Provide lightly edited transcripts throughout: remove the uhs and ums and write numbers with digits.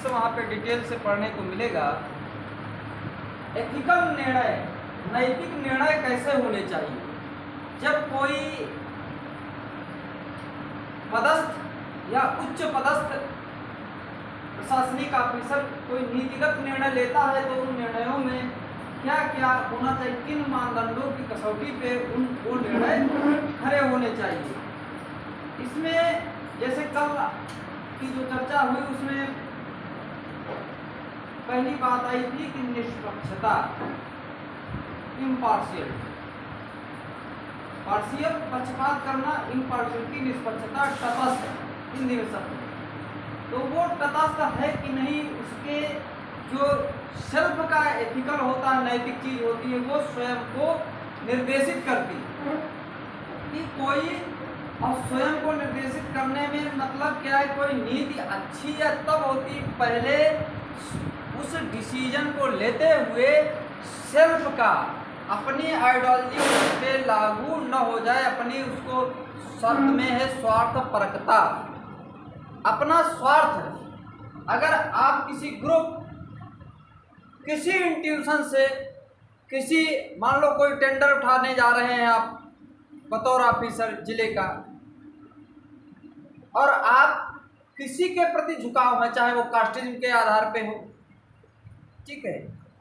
से वहाँ पे डिटेल से पढ़ने को मिलेगा। एथिकल निर्णय, नैतिक निर्णय कैसे होने चाहिए जब कोई पदस्थ या उच्च पदस्थ प्रशासनिक ऑफिसर कोई नीतिगत निर्णय लेता है तो उन निर्णयों में क्या क्या होना चाहिए, किन मानदंडों की कसौटी पे वो निर्णय खरे होने चाहिए। इसमें जैसे कल की जो चर्चा हुई उसमें पहली बात आई थी कि निष्पक्षता, इम्पार्शियल, पार्शियल पक्षपात करना, इम्पार्शियलिटी निष्पक्षता, तटस्थ, हिंदी में शब्द। तो वो तटस्थ है कि नहीं, उसके जो सेल्फ का एथिकल होता है, नैतिक चीज होती है, वो स्वयं को निर्देशित करती है कि कोई, और स्वयं को निर्देशित करने में मतलब क्या है, कोई नीति अच्छी या तब होती पहले उस डिसीजन को लेते हुए सेल्फ का अपनी आइडियोलॉजी पे लागू न हो जाए, अपनी उसको शर्त में है स्वार्थ परकता, अपना स्वार्थ। अगर आप किसी ग्रुप, किसी इंस्टीट्यूशन से, किसी मान लो कोई टेंडर उठाने जा रहे हैं आप बतौर ऑफिसर जिले का, और आप किसी के प्रति झुकाव है, चाहे वो कास्टिज्म के आधार पे हो, ठीक है,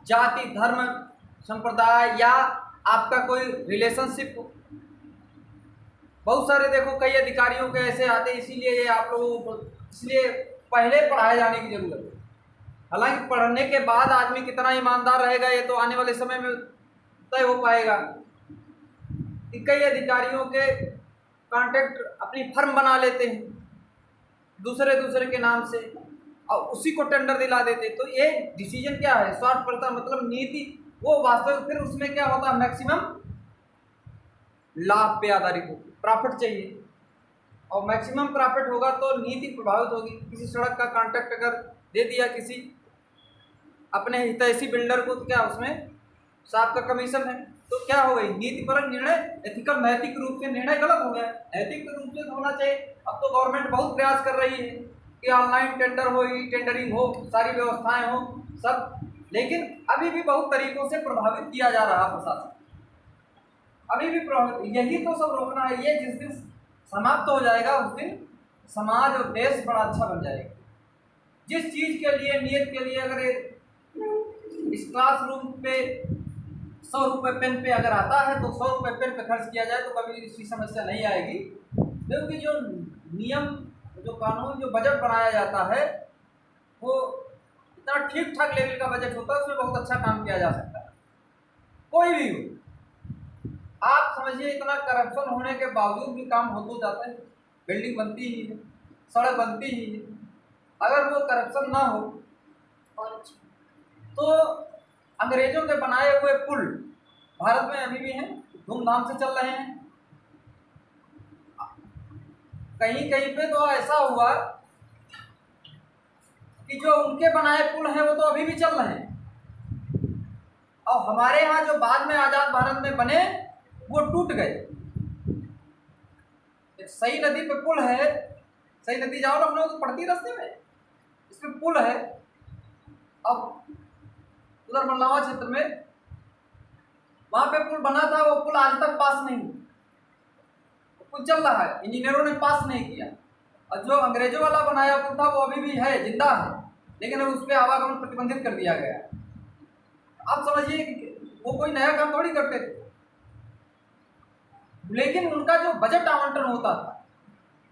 जाति, धर्म, संप्रदाय, या आपका कोई रिलेशनशिप हो। बहुत सारे देखो कई अधिकारियों के ऐसे आते, इसीलिए ये आप लोगों को इसलिए पहले पढ़ाए जाने की जरूरत है। हालांकि पढ़ने के बाद आदमी कितना ईमानदार रहेगा ये तो आने वाले समय में तय हो पाएगा। कि कई अधिकारियों के कॉन्ट्रैक्ट अपनी फर्म बना लेते हैं दूसरे के नाम से और उसी को टेंडर दिला देते। तो ये डिसीजन क्या है, स्वार्थ पड़ता, मतलब नीति, वो वास्तविक फिर उसमें क्या होता है, मैक्सिमम लाभ पे आधारित होती, प्रॉफिट चाहिए, और मैक्सिमम प्रॉफिट होगा तो नीति प्रभावित होगी। किसी सड़क का कॉन्ट्रैक्ट अगर दे दिया किसी अपने हितैषी बिल्डर को, तो क्या उसमें साहब का कमीशन है, तो क्या हो गई, नीतिपरक निर्णय, एथिकल, नैतिक रूप से निर्णय गलत हो गया। नैतिक रूप से होना चाहिए। अब तो गवर्नमेंट बहुत प्रयास कर रही है कि ऑनलाइन टेंडर हो, ई टेंडरिंग हो, सारी व्यवस्थाएं हो सब, लेकिन अभी भी बहुत तरीकों से प्रभावित किया जा रहा प्रशासन, अभी भी प्रभावित। यही तो सब रोकना है। ये जिस दिन समाप्त हो जाएगा उस दिन समाज और देश बड़ा अच्छा बन जाएगा। जिस चीज के लिए, नियत के लिए, अगर इस क्लासरूम पे 100 रुपये पेन पे अगर आता है तो 100 रुपये पेन पे खर्च किया जाए तो कभी इसकी समस्या नहीं आएगी। क्योंकि जो नियम, जो कानून, जो बजट बनाया जाता है वो इतना ठीक ठाक लेवल का बजट होता है, उसमें बहुत अच्छा काम किया जा सकता है, कोई भी हो। आप समझिए इतना करप्शन होने के बावजूद भी काम हो तो जाता है, बिल्डिंग बनती ही है, सड़क बनती ही है। अगर वो करप्शन ना हो तो अंग्रेजों के बनाए हुए पुल भारत में अभी भी हैं, धूमधाम से चल रहे हैं। कहीं कहीं पे तो ऐसा हुआ कि जो उनके बनाए पुल हैं वो तो अभी भी चल रहे हैं, और हमारे यहाँ जो बाद में आजाद भारत में बने वो टूट गए। एक सई नदी पे पुल है, सई नदी जाओ ना, हम लोग तो पड़ती रास्ते में, इसमें पुल है। अब उधर मरलावा क्षेत्र में वहां पे पुल बना था, वो पुल आज तक पास नहीं, पुल चल रहा है, इंजीनियरों ने पास नहीं किया। और जो अंग्रेजों वाला बनाया पुल था वो अभी भी है, जिंदा है, लेकिन उस पर आवागमन प्रतिबंधित कर दिया गया। आप समझिए कि वो कोई नया काम थोड़ी करते थे, लेकिन उनका जो बजट आवंटन होता था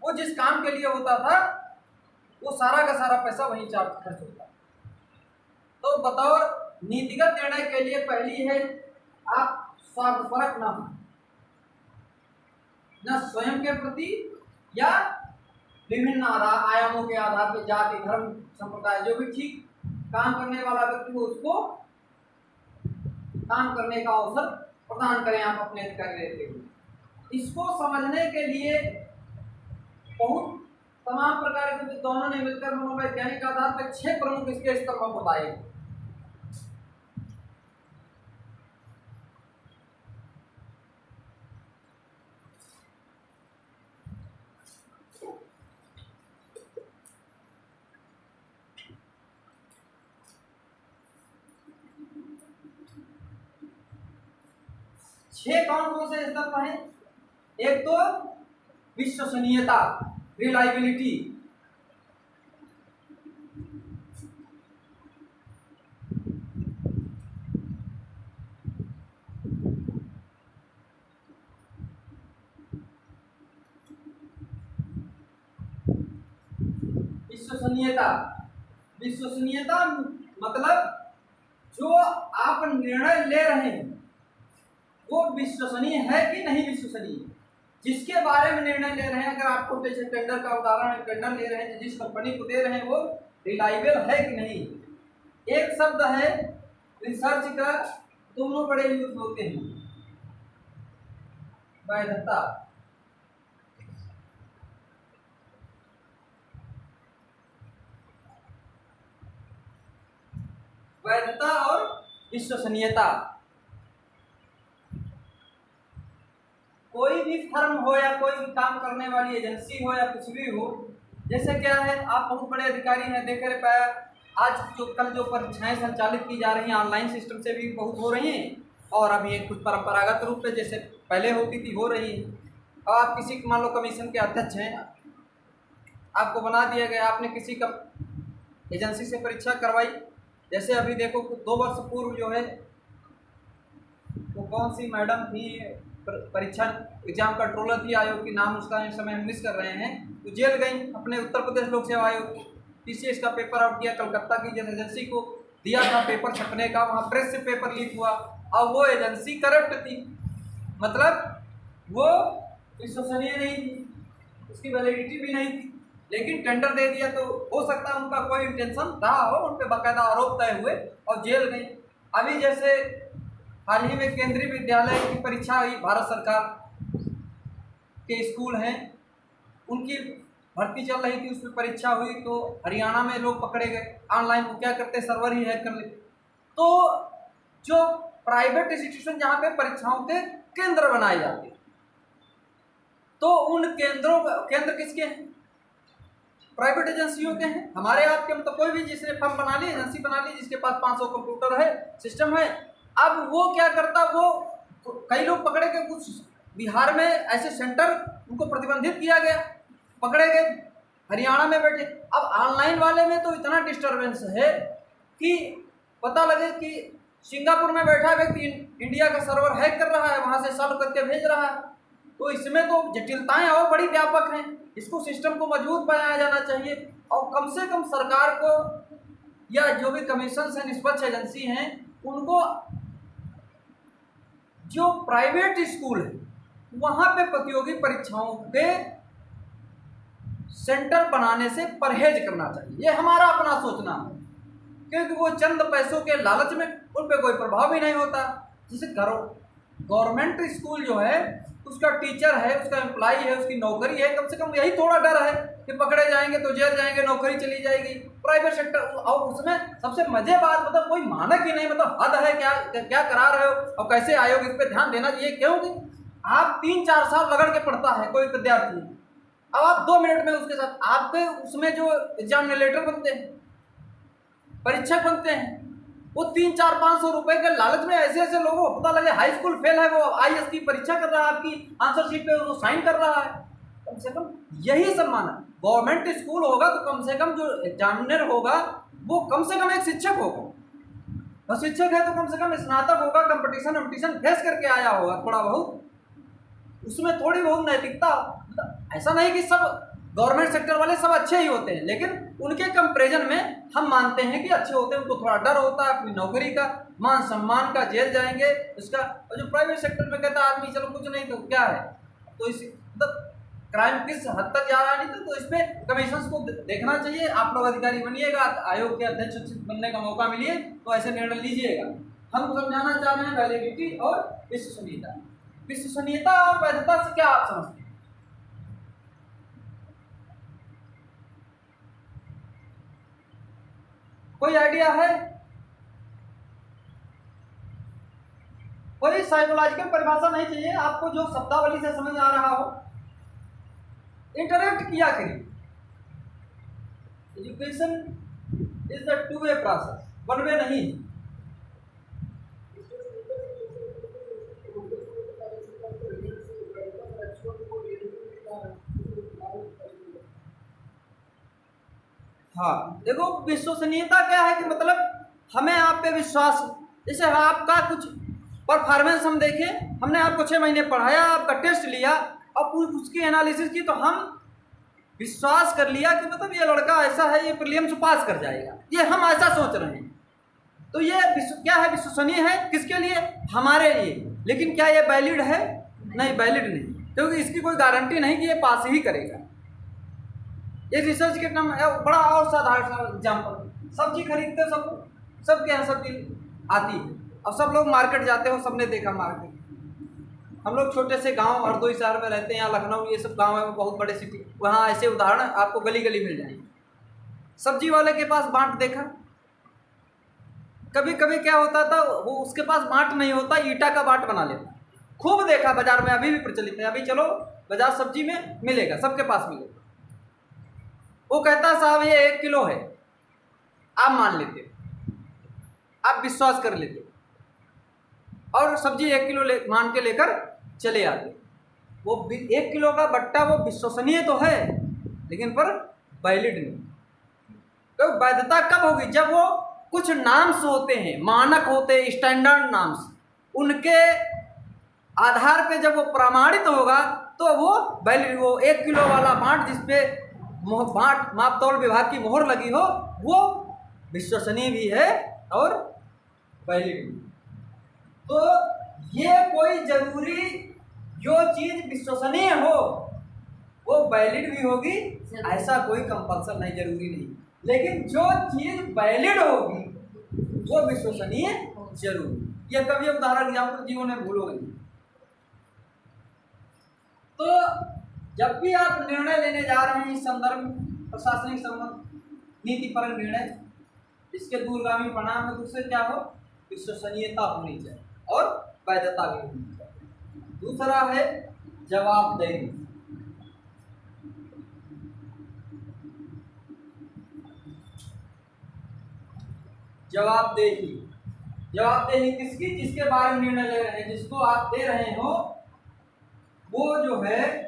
वो जिस काम के लिए होता था वो सारा का सारा पैसा वहीं चार्ज खर्च होता। तो बतौर नीतिगत निर्णय के लिए पहली है आप स्वार्थपरक ना हो, न स्वयं के प्रति या विभिन्न आयामों के आधार पर, जाति, धर्म, संप्रदाय, जो भी ठीक काम करने वाला व्यक्ति हो उसको काम करने का अवसर प्रदान करें आप अपने अधिकार लेते हुए। इसको समझने के लिए बहुत तमाम प्रकार के विद्वानों ने मिलकर मनोवैज्ञानिक आधार पर 6 प्रमुख इसके स्तंभ बताए। 6 कौन कौन से स्तर हैं? एक तो विश्वसनीयता, रिलायबिलिटी, विश्वसनीयता। विश्वसनीयता मतलब जो आप निर्णय ले रहे हैं वो विश्वसनीय है कि नहीं विश्वसनीय। जिसके बारे में निर्णय ले रहे हैं, अगर आपको जैसे टेंडर का उदाहरण है, टेंडर ले रहे हैं जिस कंपनी को दे रहे हैं वो रिलायबल है कि नहीं। एक शब्द है रिसर्च का, दोनों बड़े यूज होते हैं, वैधता। वैधता और विश्वसनीयता। कोई भी फर्म हो या कोई भी काम करने वाली एजेंसी हो या कुछ भी हो, जैसे क्या है, आप बहुत बड़े अधिकारी हैं, देख रहे पाया आज जो कल जो परीक्षाएं संचालित की जा रही हैं ऑनलाइन सिस्टम से भी बहुत हो रही हैं, और अभी एक कुछ परंपरागत रूप से जैसे पहले होती थी हो रही है। अब आप किसी मान लो कमीशन के अध्यक्ष हैं, आपको बना दिया गया, आपने किसी का एजेंसी से परीक्षा करवाई, जैसे अभी देखो 2 वर्ष पूर्व जो है वो कौन सी मैडम थी, परीक्षा एग्जाम कंट्रोलर थी, आयोग की नाम उसका इस समय हम मिस कर रहे हैं, तो जेल गई अपने उत्तर प्रदेश लोक सेवा आयोग की। TCS का पेपर आउट किया, कलकत्ता की जिस एजेंसी को दिया था पेपर छपने का, वहाँ प्रेस से पेपर लीक हुआ और वो एजेंसी करप्ट थी, मतलब वो विश्वसनीय नहीं थी, उसकी वैलिडिटी भी नहीं थी, लेकिन टेंडर दे दिया। तो हो सकता है उनका कोई इंटेंशन रहा हो, उन पर बाकायदा आरोप तय हुए और जेल गई। अभी जैसे हाल ही में केंद्रीय विद्यालय की परीक्षा हुई, भारत सरकार के स्कूल हैं उनकी भर्ती चल रही थी, उसमें परीक्षा हुई, तो हरियाणा में लोग पकड़े गए। ऑनलाइन वो क्या करते, सर्वर ही हैक कर लेते। तो जो प्राइवेट इंस्टीट्यूशन जहाँ पे परीक्षाओं के केंद्र बनाए जाते हैं, तो उन केंद्र किसके हैं? प्राइवेट एजेंसियों के हैं। हमारे आपके मतलब कोई भी जिसने फर्म बना ली, एजेंसी बना ली, जिसके पास 500 कंप्यूटर है, सिस्टम है, अब वो क्या करता, वो कई लोग पकड़े गए, कुछ बिहार में ऐसे सेंटर उनको प्रतिबंधित किया गया, पकड़े गए, हरियाणा में बैठे। अब ऑनलाइन वाले में तो इतना डिस्टर्बेंस है कि पता लगे कि सिंगापुर में बैठा व्यक्ति इंडिया का सर्वर हैक कर रहा है, वहाँ से सॉल्व करके भेज रहा है। तो इसमें तो जटिलताएं और बड़ी व्यापक हैं, इसको सिस्टम को मजबूत बनाया जाना चाहिए, और कम से कम सरकार को या जो भी कमीशन से निष्पक्ष एजेंसी हैं उनको जो प्राइवेट स्कूल है वहाँ पे प्रतियोगी परीक्षाओं के सेंटर बनाने से परहेज करना चाहिए। ये हमारा अपना सोचना है, क्योंकि वो चंद पैसों के लालच में उन पर कोई प्रभाव भी नहीं होता। जैसे गवर्नमेंट स्कूल जो है उसका टीचर है, उसका एम्प्लॉय है, उसकी नौकरी है, कम से कम यही थोड़ा डर है कि पकड़े जाएंगे तो जेल जाएंगे, नौकरी चली जाएगी। प्राइवेट सेक्टर और उसमें सबसे मजे बात, मतलब कोई मानक ही नहीं, मतलब हद है, क्या क्या करा रहे हो और कैसे आयोग इस पर ध्यान देना चाहिए। क्योंकि आप 3-4 साल रगड़ के पढ़ता है कोई विद्यार्थी, अब आप 2 मिनट में उसके साथ आपके उसमें जो एग्जामिनेटर बनते हैं, परीक्षक बनते हैं, वो 300-400-500 रुपए के लालच में ऐसे ऐसे लोगों को पता लगे हाई स्कूल फेल है, वो IAS की परीक्षा कर रहा है, आपकी आंसर शीट पे वो साइन कर रहा है। कम से कम यही सम्मान है। गवर्नमेंट स्कूल होगा तो कम से कम जो एग्जामिनर होगा वो कम से कम एक शिक्षक होगा, और शिक्षक है तो कम से कम स्नातक होगा, कंपटीशन फेस करके आया होगा थोड़ा बहुत, उसमें थोड़ी बहुत नैतिकता। मतलब ऐसा नहीं कि सब गवर्नमेंट सेक्टर वाले सब अच्छे ही होते हैं, लेकिन उनके कंपेरिजन में हम मानते हैं कि अच्छे होते हैं, उनको थोड़ा डर होता है अपनी नौकरी का, मान सम्मान का, जेल जाएंगे उसका। और जो प्राइवेट सेक्टर में कहता है आदमी चलो कुछ नहीं तो क्या है, तो इस मतलब क्राइम किस हद तक जा रहा है, नहीं तो इस पर कमीशन को देखना चाहिए। आप लोग अधिकारी बनिएगा, आयोग के अध्यक्ष बनने का मौका मिलिए तो ऐसे निर्णय लीजिएगा। हम समझाना चाह रहे हैं वैलिडिटी और विश्वसनीयता। विश्वसनीयता और वैधता से क्या आप समझते हैं? कोई आइडिया है? कोई साइकोलॉजिकल परिभाषा नहीं चाहिए आपको, जो शब्दावली से समझ आ रहा हो इंटरेक्ट किया करिए। Education is the 2 way process, 1 वे नहीं। हाँ देखो, विश्वसनीयता क्या है कि मतलब हमें आप पे विश्वास, जैसे आपका कुछ परफॉर्मेंस हम देखें, हमने आपको 6 महीने पढ़ाया, आपका टेस्ट लिया और उसकी एनालिसिस की, तो हम विश्वास कर लिया कि मतलब ये लड़का ऐसा है, ये प्रीलिम्स पास कर जाएगा, ये हम ऐसा सोच रहे हैं। तो ये क्या है, विश्वसनीय है किसके लिए, हमारे लिए। लेकिन क्या ये वैलिड है, नहीं वैलिड नहीं, क्योंकि इसकी कोई गारंटी नहीं कि ये पास ही करेगा। ये रिसर्च के नाम बड़ा और साधारण सा एग्जाम्पल, सब्जी खरीदते सबके यहाँ सब्जी आती है, अब सब लोग मार्केट जाते हो, सबने देखा मार्केट। हम लोग छोटे से गांव हरदोई शहर में रहते हैं, यहाँ लखनऊ ये सब गांव है, बहुत बड़े सिटी, वहाँ ऐसे उदाहरण आपको गली गली मिल जाएंगे। सब्जी वाले के पास बांट देखा, कभी कभी क्या होता था, वो उसके पास बांट नहीं होता, ईटा का बांट बना लेता। खूब देखा बाजार में, अभी भी प्रचलित है, अभी चलो बाजार सब्जी में मिलेगा, सबके पास मिलेगा। वो कहता साहब ये 1 किलो है, आप मान लेते हो, आप विश्वास कर लेते हो और सब्जी 1 किलो मान के लेकर चले आते। वो 1 किलो का बट्टा वो विश्वसनीय तो है, लेकिन पर वैलिड नहीं। तो वैधता कब होगी, जब वो कुछ नाम्स होते हैं, मानक होते हैं, स्टैंडर्ड नाम्स, उनके आधार पे जब वो प्रमाणित होगा तो वो वैलिड। वो 1 किलो वाला बांट जिसपे बांट मापतौल विभाग की मोहर लगी हो, वो विश्वसनीय भी है और वैलिड भी। तो ये कोई जरूरी, जो चीज विश्वसनीय हो वो वैलिड भी होगी, ऐसा कोई कंपल्सन नहीं, जरूरी नहीं। लेकिन जो चीज वैलिड होगी वो विश्वसनीय जरूर। ये कभी उदाहरण एग्जाम्पल जीवन में भूलोगे नहीं। तो जब भी आप निर्णय लेने जा रहे हैं इस संदर्भ में, प्रशासनिक संबंध नीतिपरक निर्णय, इसके दूरगामी परिणाम में दूसरे क्या हो, विश्वसनीयता होनी चाहिए और वैधता भी होनी चाहिए। दूसरा है जवाबदेही। जवाबदेही, जवाबदेही किसकी, जिसके बारे में निर्णय ले रहे हैं, जिसको आप दे रहे हो, वो जो है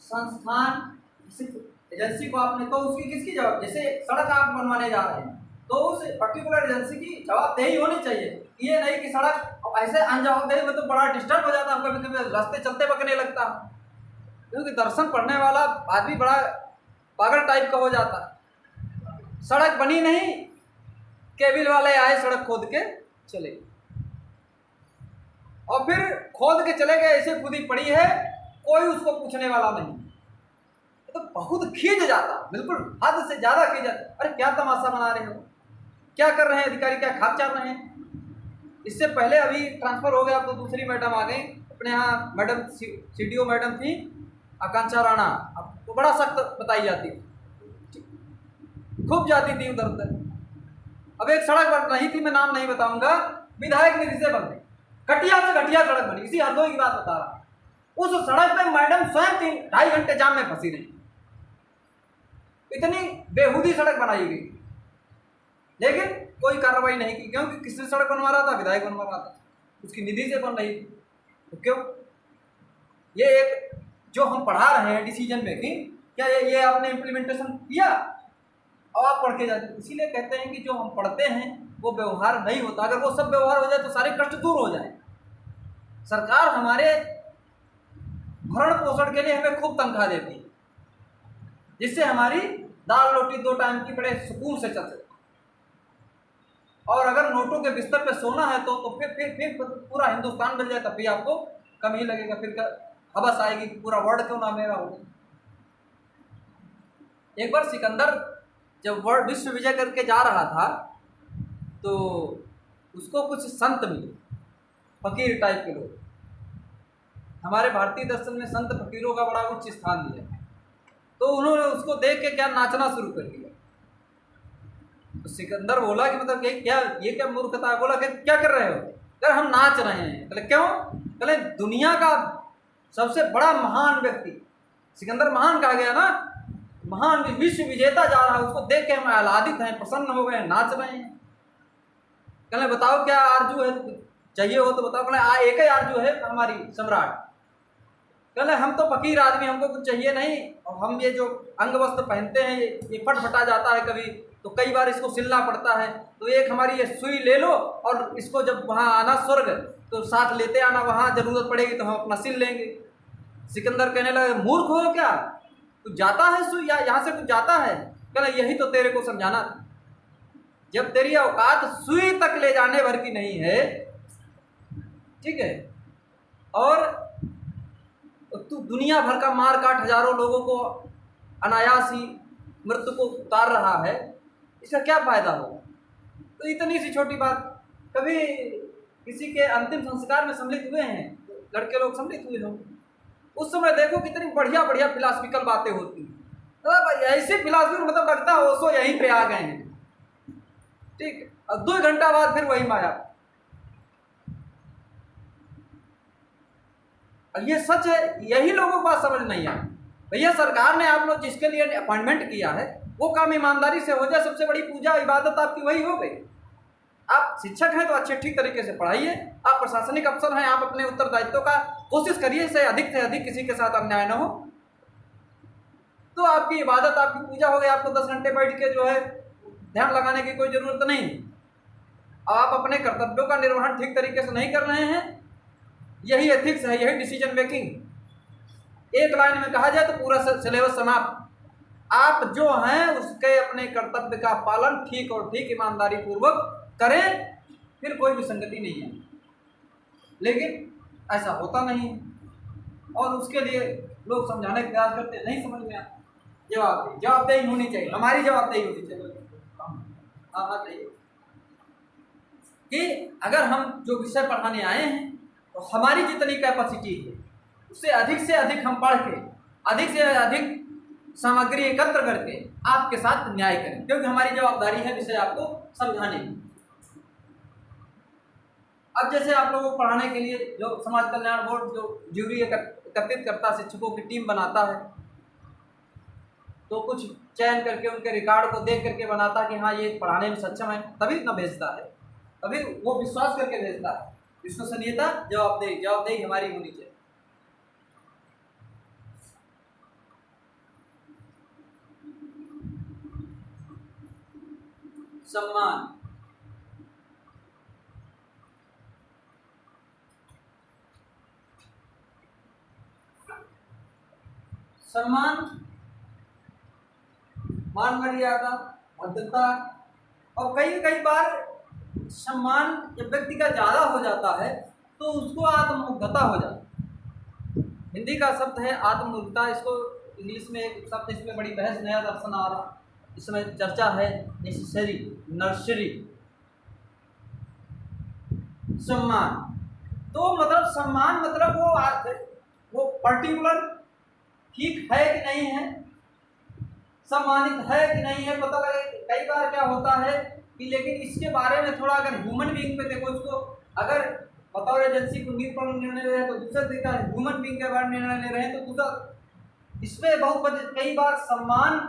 संस्थान एजेंसी को आपने, तो उसकी किसकी जवाब, जैसे सड़क आप बनवाने जा रहे हैं तो उस पर्टिकुलर एजेंसी की जवाबदेही होनी चाहिए। ये नहीं कि सड़क ऐसे अनजवाबदेही में तो बड़ा डिस्टर्ब हो जाता है, कभी कभी रास्ते चलते बकने लगता है, क्योंकि दर्शन पढ़ने वाला आदमी बड़ा पागल टाइप का हो जाता। सड़क बनी नहीं, केबिल वाले आए सड़क खोद के चले, और फिर खोद के चले गए, ऐसे खुदी पड़ी है, कोई उसको पूछने वाला नहीं। तो बहुत खींच जाता, बिल्कुल हद से ज्यादा खींच जाता। अरे क्या तमाशा बना रहे हो, क्या कर रहे हैं अधिकारी, क्या खाप चाट रहे हैं। इससे पहले अभी ट्रांसफर हो गया, अब तो दूसरी मैडम आ गई अपने यहाँ, मैडम सीडीओ मैडम थी आकांक्षा राणा, अब तो बड़ा सख्त बताई जाती थी, खूब जाती थी उधर उधर। अब एक सड़क बन रही थी, मैं नाम नहीं बताऊंगा, विधायक निधि से बन गई, घटिया से घटिया सड़क बनी, इसी हरदोई की बात बता रहा। उस सड़क पे मैडम स्वयं 3-2.5 घंटे जाम में फंसी रही, इतनी बेहूदी सड़क बनाई गई, लेकिन कोई कार्रवाई नहीं की, क्योंकि किसने सड़क बनवा रहा था, विधायक बनवा रहा था, उसकी निधि से बन रही थी। तो क्यों, ये एक जो हम पढ़ा रहे हैं डिसीजन मेकिंग, क्या ये आपने इम्प्लीमेंटेशन किया और आप पढ़ के जाते। इसीलिए कहते हैं कि जो हम पढ़ते हैं वो व्यवहार नहीं होता, अगर वो सब व्यवहार हो जाए तो सारे कष्ट दूर हो जाए। सरकार हमारे भरण पोषण के लिए हमें खूब तनख्वाह देती है, जिससे हमारी दाल रोटी 2 टाइम की बड़े सुकून से चल सकती। और अगर नोटों के बिस्तर पे सोना है तो फिर पूरा हिंदुस्तान मिल जाए तब भी आपको कम ही लगेगा, फिर हवस आएगी कि पूरा वर्ल्ड क्यों ना मेरा हो। एक बार सिकंदर जब वर्ल्ड विश्व विजय करके जा रहा था तो उसको कुछ संत मिले, फकीर टाइप के लोग। हमारे भारतीय दर्शन में संत फकीरों का बड़ा उच्च स्थान दिया, तो उन्होंने उसको देख के क्या नाचना शुरू कर दिया। तो सिकंदर बोला कि मतलब ये क्या मूर्खता है। बोला कि क्या कर रहे हो, यार हम नाच रहे हैं। बोले क्यों, बोले दुनिया का सबसे बड़ा महान व्यक्ति, सिकंदर महान कहा गया ना, महान विश्व विजेता जा रहा है, उसको देख के हम आह्लादित हैं, प्रसन्न हो गए, नाच रहे हैं। कहले बताओ क्या आरजू है, चाहिए हो तो बताओ। कहले एक ही आरजू है हमारी, सम्राट। कहले हम तो फकीर आदमी, हमको कुछ चाहिए नहीं, और हम ये जो अंग वस्त्र पहनते हैं ये फट फटा जाता है कभी, तो कई बार इसको सिलना पड़ता है, तो एक हमारी ये सुई ले लो और इसको जब वहाँ आना स्वर्ग तो साथ लेते आना, वहाँ ज़रूरत पड़ेगी तो हम अपना सिल लेंगे। सिकंदर कहने लगे मूर्ख हो क्या, कुछ जाता है सुई, यहाँ से कुछ जाता है? कहले यही तो तेरे को समझाना था, जब तेरी औकात सुई तक ले जाने भर की नहीं है, ठीक है, और तू दुनिया भर का मार काट हजारों लोगों को अनायास ही मृत्यु को उतार रहा है, इसका क्या फायदा होगा? तो इतनी सी छोटी बात, कभी किसी के अंतिम संस्कार में सम्मिलित हुए हैं, लड़के लोग सम्मिलित हुए हों, उस समय देखो कितनी बढ़िया बढ़िया फिलासफिकल बातें होती हैं, मतलब ऐसे फिलासफी मतलब लगता है ओशो यहीं पे आ गए हैं, ठीक है, और 2 घंटा बाद फिर वही माया। और ये सच है, यही लोगों को बात समझ नहीं आती। भैया सरकार ने आप लोग जिसके लिए अपॉइंटमेंट किया है वो काम ईमानदारी से हो जाए, सबसे बड़ी पूजा इबादत आपकी वही हो गई। आप शिक्षक हैं तो अच्छे ठीक तरीके से पढ़ाइए, आप प्रशासनिक अफसर हैं, आप अपने उत्तरदायित्व का कोशिश करिए से अधिक किसी के साथ अन्याय न हो, तो आपकी इबादत आपकी पूजा हो गई। आपको 10 घंटे बैठ के जो है ध्यान लगाने की कोई ज़रूरत नहीं। आप अपने कर्तव्यों का निर्वहन ठीक तरीके से नहीं कर रहे हैं, यही एथिक्स है, यही डिसीजन मेकिंग। एक लाइन में कहा जाए तो पूरा सिलेबस समाप्त। आप जो हैं उसके अपने कर्तव्य का पालन ठीक और ठीक ईमानदारी पूर्वक करें, फिर कोई विसंगति नहीं है। लेकिन ऐसा होता नहीं है, और उसके लिए लोग समझाने का प्रयास करते हैं, नहीं समझ में आता। जवाबदेही होनी चाहिए, हमारी जवाबदेही होनी चाहिए। हाँ चाहिए कि अगर हम जो विषय पढ़ाने आए हैं तो हमारी जितनी कैपेसिटी है उससे अधिक हम पढ़ के अधिक से अधिक सामग्री एकत्र करके आपके साथ न्याय करें, क्योंकि हमारी जवाबदारी है विषय आपको समझाने की। अब जैसे आप लोगों को पढ़ाने के लिए जो समाज कल्याण बोर्ड जो ज्यूरी एकत्रित करता, शिक्षकों की टीम बनाता है, तो कुछ चयन करके उनके रिकॉर्ड को देख करके बनाता कि हाँ ये पढ़ाने में सक्षम है, तभी ना भेजता है, तभी वो विश्वास करके भेजता है। विश्वसनीयता, जवाबदेही हमारी होनी चाहिए। सम्मान, मान मर्यादा, भद्रता, और कई बार सम्मान जब व्यक्ति का ज़्यादा हो जाता है तो उसको आत्ममुग्धता हो जाती है। हिंदी का शब्द है आत्ममुग्धता, इसको इंग्लिश में एक शब्द, इसमें बड़ी बहस, नया दर्शन आ रहा, इसमें चर्चा है नेसेसरी, नर्सरी। सम्मान तो मतलब सम्मान मतलब वो पर्टिकुलर ठीक है कि नहीं है, सम्मानित है कि नहीं है, पता लगे। कई बार क्या होता है कि लेकिन इसके बारे में थोड़ा अगर ह्यूमन बीइंग पे देखो, इसको अगर बतौर एजेंसी को पर निर्णय ले रहे हैं तो दूसरा तरीका है, ह्यूमन बीइंग के बारे में निर्णय ले रहे हैं तो दूसरा। इसमें बहुत कई बार सम्मान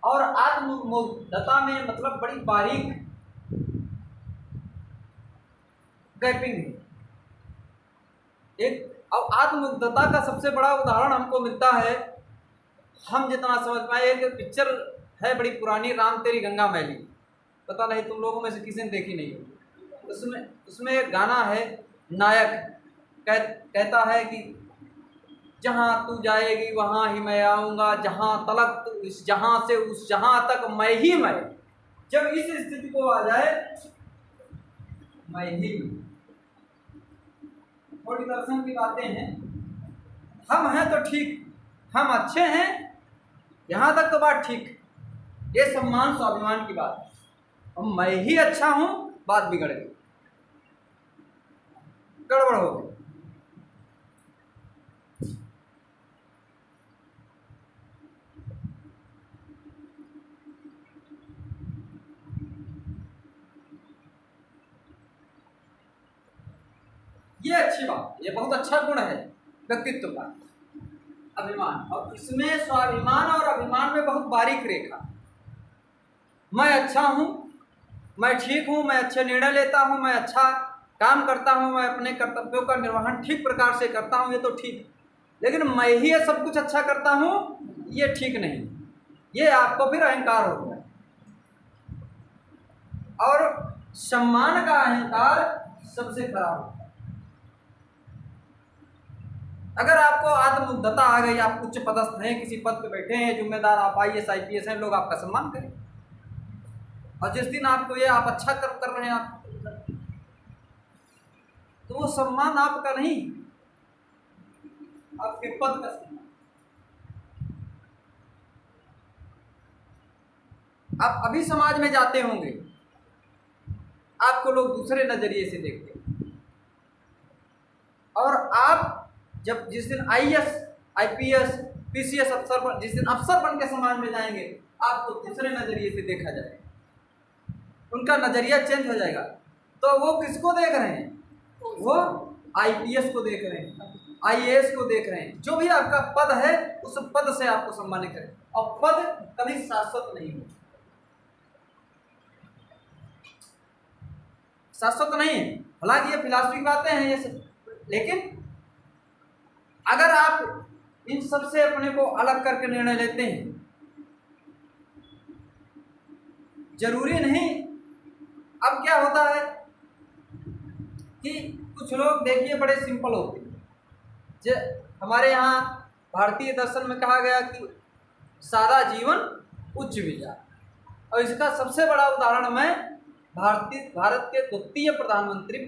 और आत्ममुग्धता में मतलब बड़ी बारीक गैपिंग है। एक अब आत्ममुग्धता का सबसे बड़ा उदाहरण हमको मिलता है, हम जितना समझ पाए, एक पिक्चर है बड़ी पुरानी, राम तेरी गंगा मैली, पता नहीं तुम लोगों में से किसी ने देखी नहीं। उसमें एक गाना है, नायक कहता है कि जहाँ तू जाएगी वहाँ ही मैं आऊँगा, जहाँ तलक इस जहाँ से उस जहाँ तक मैं ही मैं। जब इस स्थिति को आ जाए मैं ही, थोड़ी दर्शन की बातें हैं, हम हैं तो ठीक, हम अच्छे हैं, यहाँ तक तो बात ठीक, ये सम्मान स्वाभिमान की बात है। अब मैं ही अच्छा हूँ, बात बिगड़ गई, गड़बड़ हो गई। ये अच्छी बात, ये बहुत अच्छा गुण है व्यक्तित्व का, अभिमान। और इसमें स्वाभिमान और अभिमान में बहुत बारीक रेखा। मैं अच्छा हूँ, मैं ठीक हूँ, मैं अच्छे निर्णय लेता हूँ, मैं अच्छा काम करता हूँ, मैं अपने कर्तव्यों का निर्वहन ठीक प्रकार से करता हूँ, ये तो ठीक, लेकिन मैं ही ये सब कुछ अच्छा करता हूँ, ये ठीक नहीं। ये आपको फिर अहंकार होता है। और सम्मान का अहंकार सबसे खराब होता है। अगर आपको आत्मउद्धता आ गई, आप उच्च पदस्थ हैं, किसी पद पे बैठे हैं, जिम्मेदार, आप IAS IPS हैं, लोग आपका सम्मान करें। और जिस दिन आपको ये आप अच्छा कर रहे हैं, आप तो वो सम्मान आपका नहीं, आपके पद का सम्मान। आप अभी समाज में जाते होंगे, आपको लोग दूसरे नजरिए से देखते हैं, और आप जब जिस दिन IAS IPS PCS अफसर पर, जिस दिन अफसर बन के समाज में जाएंगे, आपको दूसरे नजरिए से देखा जाएगा, उनका नजरिया चेंज हो जाएगा। तो वो किसको देख रहे हैं? वो IPS को देख रहे हैं, IAS को देख रहे हैं। जो भी आपका पद है, उस पद से आपको सम्मानित करें। और पद कभी शाश्वत नहीं हो, शाश्वत नहीं है। हालांकि ये फिलॉसफी बातें हैं ये सब, लेकिन अगर आप इन सब से अपने को अलग करके निर्णय लेते हैं, जरूरी नहीं। अब क्या होता है कि कुछ लोग देखिए बड़े सिंपल होते हैं। हमारे यहाँ भारतीय दर्शन में कहा गया कि सादा जीवन उच्च विचार, और इसका सबसे बड़ा उदाहरण मैं भारत के द्वितीय प्रधानमंत्री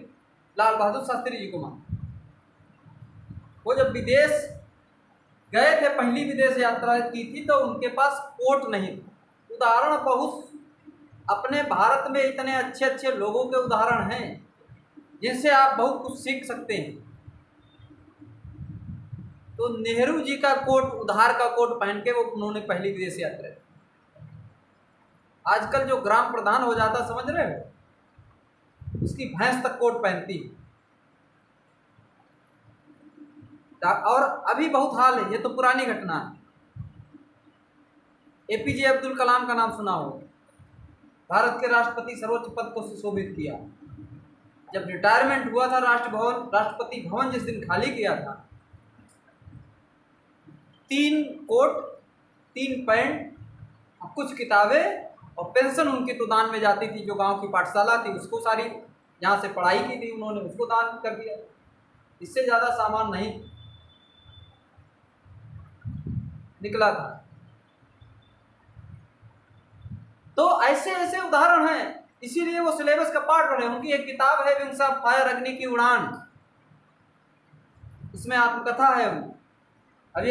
लाल बहादुर शास्त्री जी को मानता हूँ। वो जब विदेश गए थे, पहली विदेश यात्रा की थी, तो उनके पास कोट नहीं था। उदाहरण बहुत, अपने भारत में इतने अच्छे अच्छे लोगों के उदाहरण हैं जिनसे आप बहुत कुछ सीख सकते हैं। तो नेहरू जी का कोट, उधार का कोट पहन के वो उन्होंने पहली विदेश यात्रा की। आजकल जो ग्राम प्रधान हो जाता, समझ रहे हो, उसकी भैंस तक कोट पहनती है। और अभी बहुत हाल है, ये तो पुरानी घटना है। APJ अब्दुल कलाम का नाम सुना हो, भारत के राष्ट्रपति, सर्वोच्च पद को सुशोभित किया। जब रिटायरमेंट हुआ था, राष्ट्रपति भवन जिस दिन खाली किया था, 3 कोट, 3 पैंट, कुछ किताबें और पेंशन उनकी तो दान में जाती थी। जो गांव की पाठशाला थी, उसको सारी जहाँ से पढ़ाई की थी उन्होंने, उसको दान कर दिया। इससे ज़्यादा सामान नहीं निकला था। तो ऐसे ऐसे उदाहरण हैं, इसीलिए वो सिलेबस का पार्ट बने। उनकी एक किताब है विंग्स ऑफ फायर, अग्नि की उड़ान, उसमें आत्मकथा है। अब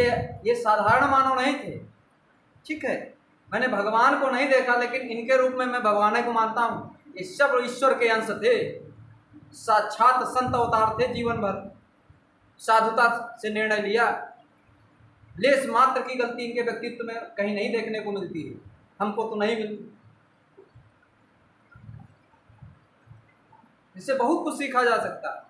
ये साधारण मानव नहीं थे, ठीक है, मैंने भगवान को नहीं देखा, लेकिन इनके रूप में मैं भगवान को मानता हूँ। ये सब ईश्वर के अंश थे, साक्षात संत अवतार थे। जीवन भर साधुता से निर्णय लिया। लेस मात्र की गलती इनके व्यक्तित्व में कहीं नहीं देखने को मिलती है, हमको तो नहीं मिलती। इससे बहुत कुछ सीखा जा सकता है।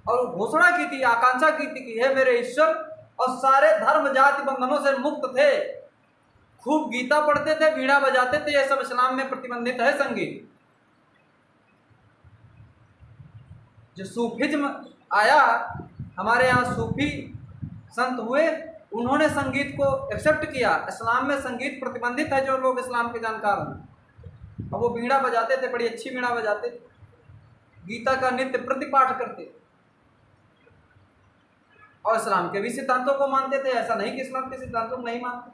और घोषणा की थी, आकांक्षा की थी कि हे मेरे ईश्वर, और सारे धर्म जाति बंधनों से मुक्त थे, खूब गीता पढ़ते थे, वीणा बजाते थे। ये सब इस्लाम में प्रतिबंधित है, संगीत। जो सूफिज्म आया, हमारे यहाँ सूफी संत हुए, उन्होंने संगीत को एक्सेप्ट किया। इस्लाम में संगीत प्रतिबंधित है, जो लोग इस्लाम के जानकार हैं। और वो वीणा बजाते थे, बड़ी अच्छी वीणा बजाते थे, गीता का नित्य प्रतिपाठ करते और इस्लाम के भी सिद्धांतों को मानते थे। ऐसा नहीं कि इस्लाम के सिद्धांतों को नहीं मानते।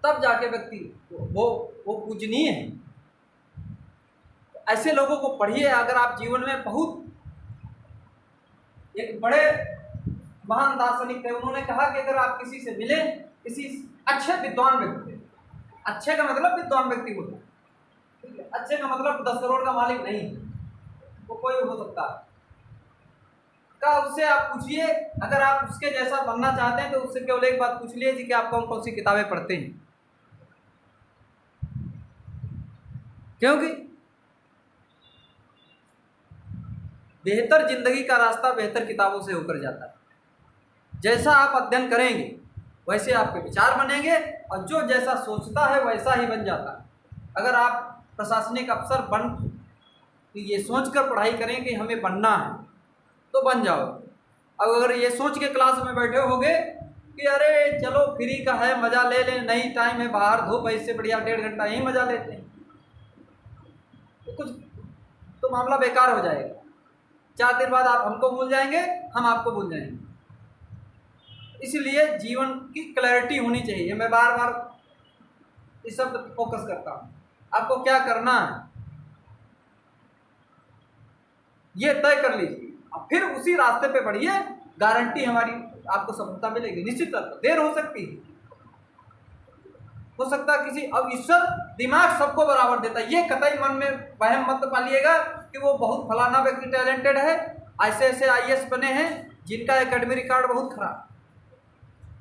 तब जाके व्यक्ति वो पूजनीय है। ऐसे लोगों को पढ़िए। अगर आप जीवन में बहुत, एक बड़े महान दार्शनिक थे, उन्होंने कहा कि अगर आप किसी से मिले, किसी अच्छे विद्वान व्यक्ति से, अच्छे का मतलब विद्वान व्यक्ति होता है, ठीक है, अच्छे का मतलब 10 करोड़ का मालिक नहीं, वो कोई हो सकता है का, उससे आप पूछिए। अगर आप उसके जैसा बनना चाहते हैं तो उससे केवल एक बात पूछ लीजिए कि आप कौन कौन सी किताबें पढ़ते हैं। क्योंकि बेहतर जिंदगी का रास्ता बेहतर किताबों से होकर जाता है। जैसा आप अध्ययन करेंगे वैसे आपके विचार बनेंगे, और जो जैसा सोचता है वैसा ही बन जाता है। अगर आप प्रशासनिक अफसर कि ये सोचकर पढ़ाई करें कि हमें बनना है तो बन जाओ। अब अगर ये सोच के क्लास में बैठे होगे कि अरे चलो फ्री का है मज़ा ले लें, नहीं टाइम है बाहर धूप है, इससे बढ़िया 1.5 घंटा यहीं मज़ा लेते हैं, तो कुछ तो मामला बेकार हो जाएगा। 4 दिन बाद आप हमको भूल जाएंगे, हम आपको भूल जाएंगे। इसलिए जीवन की क्लैरिटी होनी चाहिए। मैं बार बार इस शब्द पर फोकस करता हूँ। आपको क्या करना है ये तय कर लीजिए, और फिर उसी रास्ते पे बढ़िए। गारंटी हमारी आपको सफलता मिलेगी। निश्चित तौर पर देर हो सकती है, हो सकता है किसी, अब ईश्वर दिमाग सबको बराबर देता है, ये कतई मन में वहम मत पालिएगा कि वो बहुत फलाना व्यक्ति टैलेंटेड है, ऐसे ऐसे आईएएस बने हैं जिनका एकेडमी रिकॉर्ड बहुत खराब,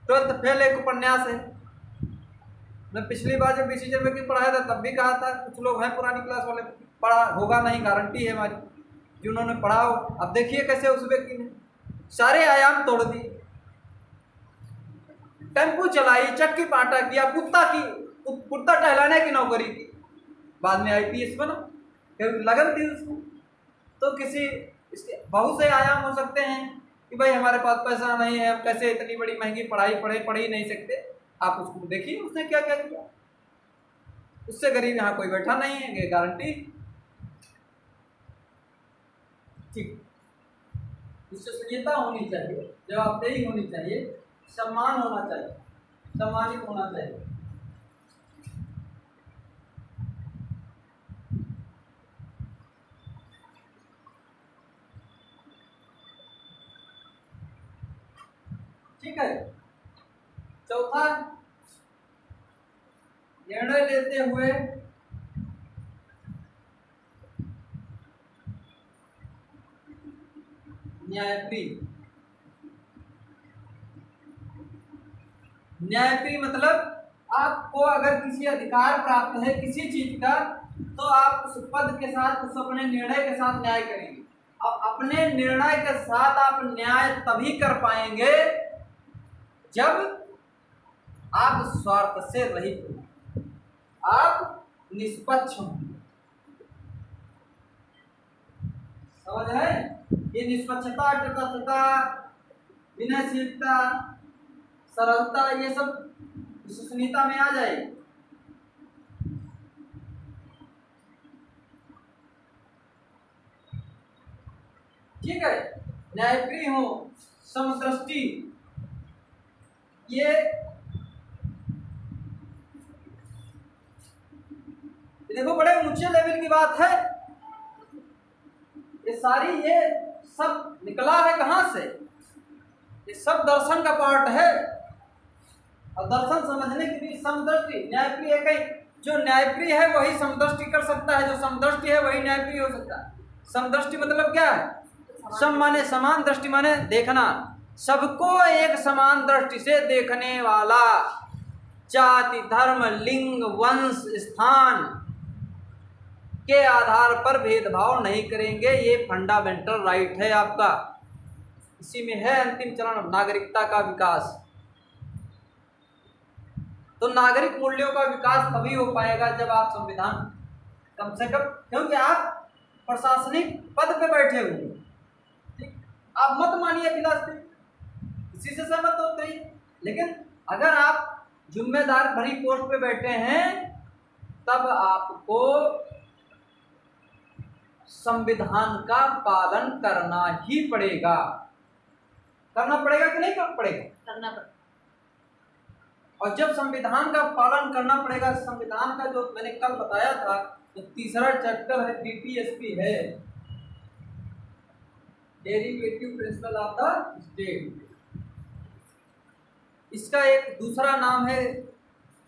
12th फेल एक उपन्यास है। मैं पिछली बार जब डिसीजन मेकिंग पढ़ाया था तब भी कहा था, कुछ लोग हैं पुरानी क्लास वाले, पढ़ा होगा नहीं, गारंटी है हमारी जिन्होंने पढ़ा हो। अब देखिए कैसे उस व्यक्ति ने सारे आयाम तोड़ दिए, टेम्पू चलाई, चक्की पाटा किया, कुत्ता टहलाने की नौकरी की, बाद में आईपीएस बना, फिर लगन थी उसको। तो किसी इसके बहुत से आयाम हो सकते हैं कि भाई हमारे पास पैसा नहीं है, हम कैसे इतनी बड़ी महंगी पढ़ाई पढ़ ही नहीं सकते। आप उसको देखिए उसने क्या क्या किया, उससे गरीब यहाँ कोई बैठा नहीं है, ये गारंटी। ठीक, विश्वसनीयता होनी चाहिए, जवाबदेही होनी चाहिए, सम्मान होना चाहिए, सम्मानित होना चाहिए। ठीक है। चौथा, निर्णय लेते हुए न्यायप्रिय। न्यायप्रिय मतलब आपको अगर किसी अधिकार प्राप्त है किसी चीज का, तो आप उस पद के साथ, उस अपने निर्णय के साथ न्याय करेंगे। अब अपने निर्णय के साथ आप न्याय तभी कर पाएंगे जब आप स्वार्थ से रहित हो, आप निष्पक्ष हो। समझ है? ये निष्पक्षता, तटस्थता, विनयशीलता, सरलता, ये सब विश्वसनीयता में आ जाए। ठीक है। न्यायप्रिय हो, समदृष्टि, ये देखो बड़े ऊंचे लेवल की बात है। ये सब निकला है कहां से? ये सब दर्शन का पार्ट है। और दर्शन समझने के लिए समदृष्टि, न्यायप्रिय है। कहीं जो न्यायप्रिय है वही समदृष्टि कर सकता है, जो समदृष्टि है वही न्यायप्रिय हो सकता है। समदृष्टि मतलब क्या है? सम माने समान, दृष्टि माने देखना, सबको एक समान दृष्टि से देखने वाला। जाति, धर्म, लिंग, वंश, स्थान के आधार पर भेदभाव नहीं करेंगे, ये फंडामेंटल राइट है आपका। इसी में है अंतिम चरण, नागरिकता का विकास। तो नागरिक मूल्यों का विकास तभी हो पाएगा जब आप संविधान कम से कम, क्योंकि आप प्रशासनिक पद पे बैठे हुए, ठीक, आप मत मानिए फिलहाल इसी से सहमत होते ही, लेकिन अगर आप जिम्मेदार भरी पोस्ट पे बैठे हैं तब आपको संविधान का पालन करना ही पड़ेगा। करना पड़ेगा कि नहीं करना पड़ेगा? करना पड़ेगा। और जब संविधान का पालन करना पड़ेगा, संविधान का जो मैंने कल बताया था, जो तीसरा चैप्टर है डीपीएसपी है, derivative principle of the state, इसका एक दूसरा नाम है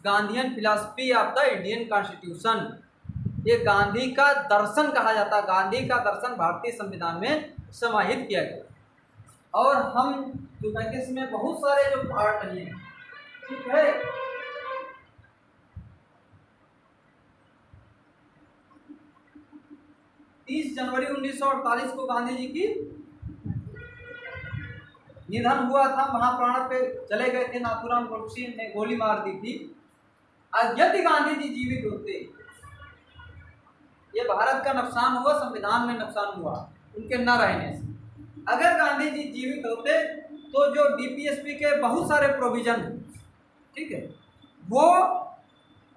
Gandhian philosophy of the Indian constitution. ये गांधी का दर्शन कहा जाता है। गांधी का दर्शन भारतीय संविधान में समाहित किया गया। और हम जो कहते इसमें बहुत सारे जो पार्ट नहीं है, ठीक है, जनवरी 1948 को गांधी जी की निधन हुआ था। महाप्राण पे चले गए थे, नाथूराम गोडसे ने गोली मार दी थी। यदि गांधी जी जीवित होते ये भारत का नुकसान हुआ, संविधान में नुकसान हुआ उनके न रहने से। अगर गांधी जी जीवित होते तो जो डीपीएसपी के बहुत सारे प्रोविजन, ठीक है, वो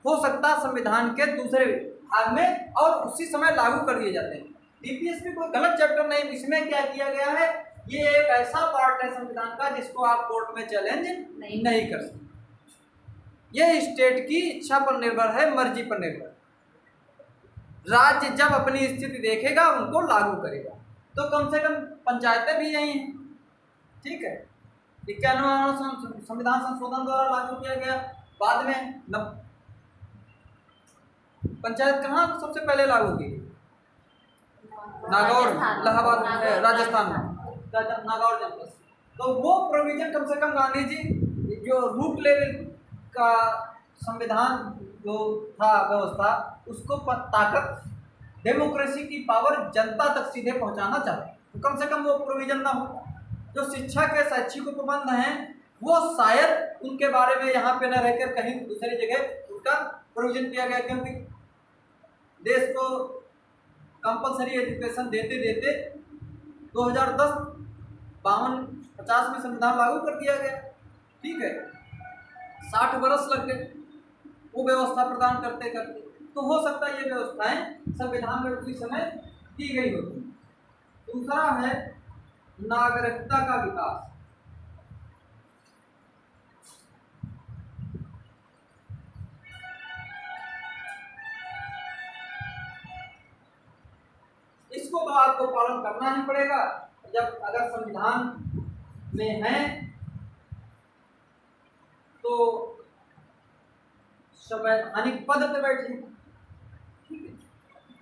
हो सकता संविधान के दूसरे भाग में और उसी समय लागू कर दिए जाते हैं। डीपीएसपी कोई गलत चैप्टर नहीं, इसमें क्या किया गया है, ये एक ऐसा पार्ट है संविधान का जिसको आप कोर्ट में चैलेंज नहीं कर सकते। ये स्टेट की इच्छा पर निर्भर है, मर्जी पर निर्भर। राज्य जब अपनी स्थिति देखेगा उनको लागू करेगा। तो कम से कम पंचायतें भी यही हैं, ठीक है। 91वां संविधान संशोधन द्वारा लागू किया गया। बाद में पंचायत कहाँ सबसे पहले लागू की? नागौर, इलाहाबाद, राजस्थान में, नागौर जनपद। तो वो प्रोविजन कम से कम गांधी जी जो रूट लेवल का संविधान जो था व्यवस्था, उसको ताकत, डेमोक्रेसी की पावर जनता तक सीधे पहुंचाना चाहते, तो कम से कम वो प्रोविजन ना हो। जो शिक्षा के शैक्षिक उपबंध हैं वो शायद उनके बारे में यहाँ पे न रहकर कहीं दूसरी जगह उसका प्रोविजन किया गया, क्योंकि देश को कंपलसरी एजुकेशन देते देते 2010 52-50 में संविधान लागू कर दिया गया, ठीक है। 60 वर्ष लग गए वो व्यवस्था प्रदान करते करते। तो हो सकता है ये व्यवस्थाएं संविधान में उसी समय की गई होती। दूसरा है नागरिकता का विकास। इसको तो आपको पालन करना ही पड़ेगा। जब अगर संविधान में है तो संवैधानिक पद पे बैठे, ठीक है।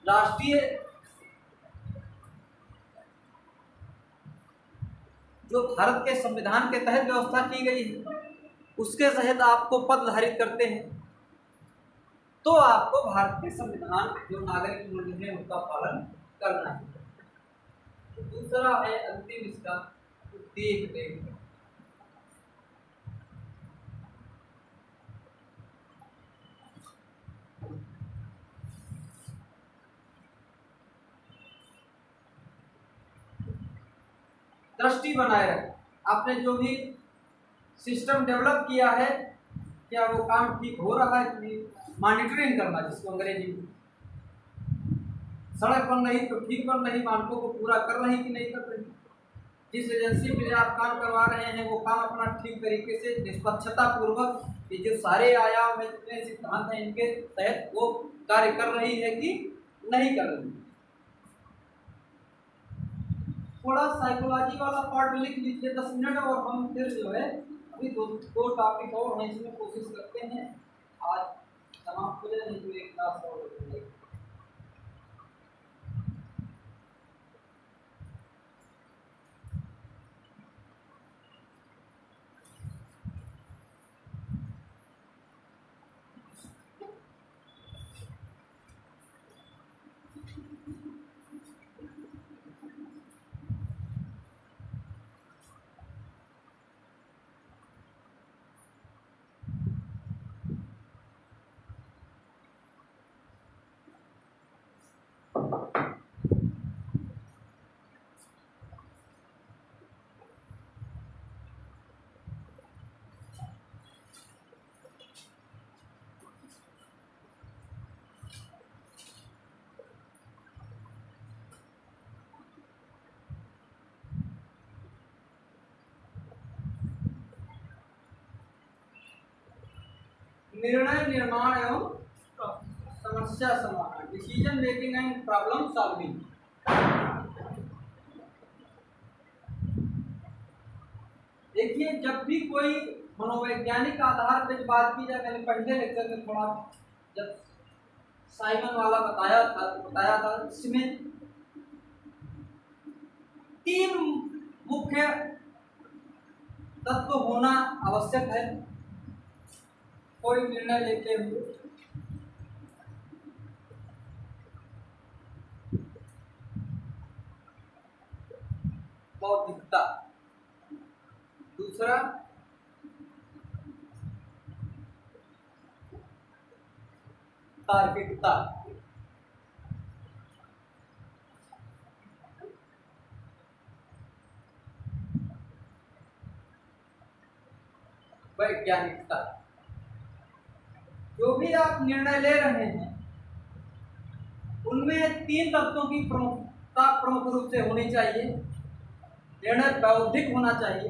राष्ट्रीय जो भारत के संविधान के तहत व्यवस्था की गई है उसके तहत आपको पद धारित करते हैं, तो आपको भारत के संविधान जो नागरिक मूल्य है उनका पालन करना है। तो दूसरा है अंतिम इसका देख रेख। दृष्टि बनाए रखें। आपने जो भी सिस्टम डेवलप किया है क्या वो काम ठीक हो रहा है कि नहीं, मॉनिटरिंग करना, जिसको अंग्रेजी में। सड़क बन रही तो ठीक बन रही, मानकों को पूरा कर रही कि नहीं कर रही। जिस एजेंसी में आप काम करवा रहे हैं वो काम अपना ठीक तरीके से निष्पक्षता पूर्वक, ये जो सारे आयाम है जितने सिद्धांत हैं इनके तहत वो कार्य कर रही है कि नहीं कर रही। थोड़ा साइकोलॉजी वाला पार्ट लिख लीजिए 10 मिनट, और हम फिर जो है अभी दो टॉपिक और हैं इसमें कोशिश करते हैं आज समाप्त हो जाए, नहीं तो एक क्लास और हो जाएगी। निर्णय निर्माण एवं समस्या समाधान, decision making and problem solving. देखिए जब भी कोई मनोवैज्ञानिक आधार पर बात की जाए, मैंने पहले लेक्चर में थोड़ा जब साइमन वाला बताया था, इसमें 3 मुख्य तत्व होना आवश्यक है कोई निर्णय लेते हुए। बौद्धिकता, दूसरा तार्किकता, वैज्ञानिकता। जो भी आप निर्णय ले रहे हैं उनमें 3 तत्वों की प्रमुख रूप से होनी चाहिए। निर्णय बौद्धिक होना चाहिए।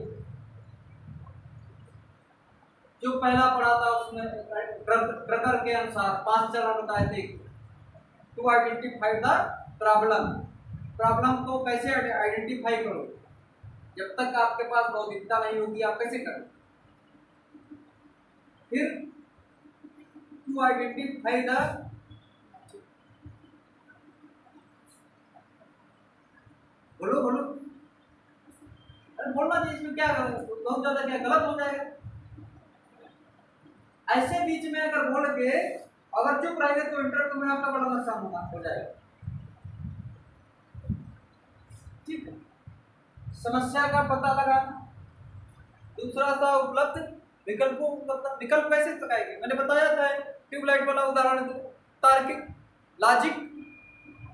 जो पहला पढ़ा था उसमें ड्रकर के अनुसार 5 चरण बताए थे। To identify the problem. Problem को कैसे आइडेंटिफाई करो, जब तक आपके पास बौद्धिकता नहीं होगी आप कैसे करें। फिर टू आइडेंटिफाई द बोलो बोलो, अरे बोलना चाहिए, इसमें क्या बहुत ज्यादा क्या गलत हो जाएगा। ऐसे बीच में अगर बोल के अगर चुप रहेंगे तो इंटरव्यू में आपका बड़ा नुकसान हो जाएगा। ठीक है, समस्या का पता लगाना। दूसरा था उपलब्ध विकल्पों को। विकल्प कैसे लगाएंगे, मैंने बताया था ट्यूबलाइट वाला उदाहरण। तार्किक लॉजिक,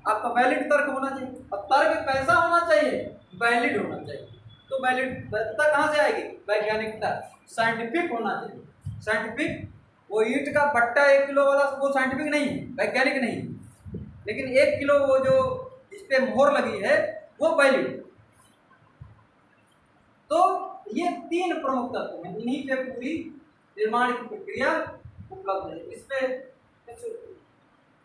आपका वैलिड तर्क होना चाहिए। अब तर्क कैसा होना चाहिए, वैलिड होना चाहिए। तो वैलिड कहाँ से आएगी, वैज्ञानिकता। साइंटिफिक होना चाहिए। साइंटिफिक, वो ईंट का भट्टा 1 किलो वाला वो साइंटिफिक नहीं है, वैज्ञानिक नहीं है। लेकिन 1 किलो वो जो इस पे मोहर लगी है वो वैलिड। तो ये 3 प्रमुख तत्व हैं, इन्हीं पे पूरी निर्माण की प्रक्रिया उपलब्ध है। इस पे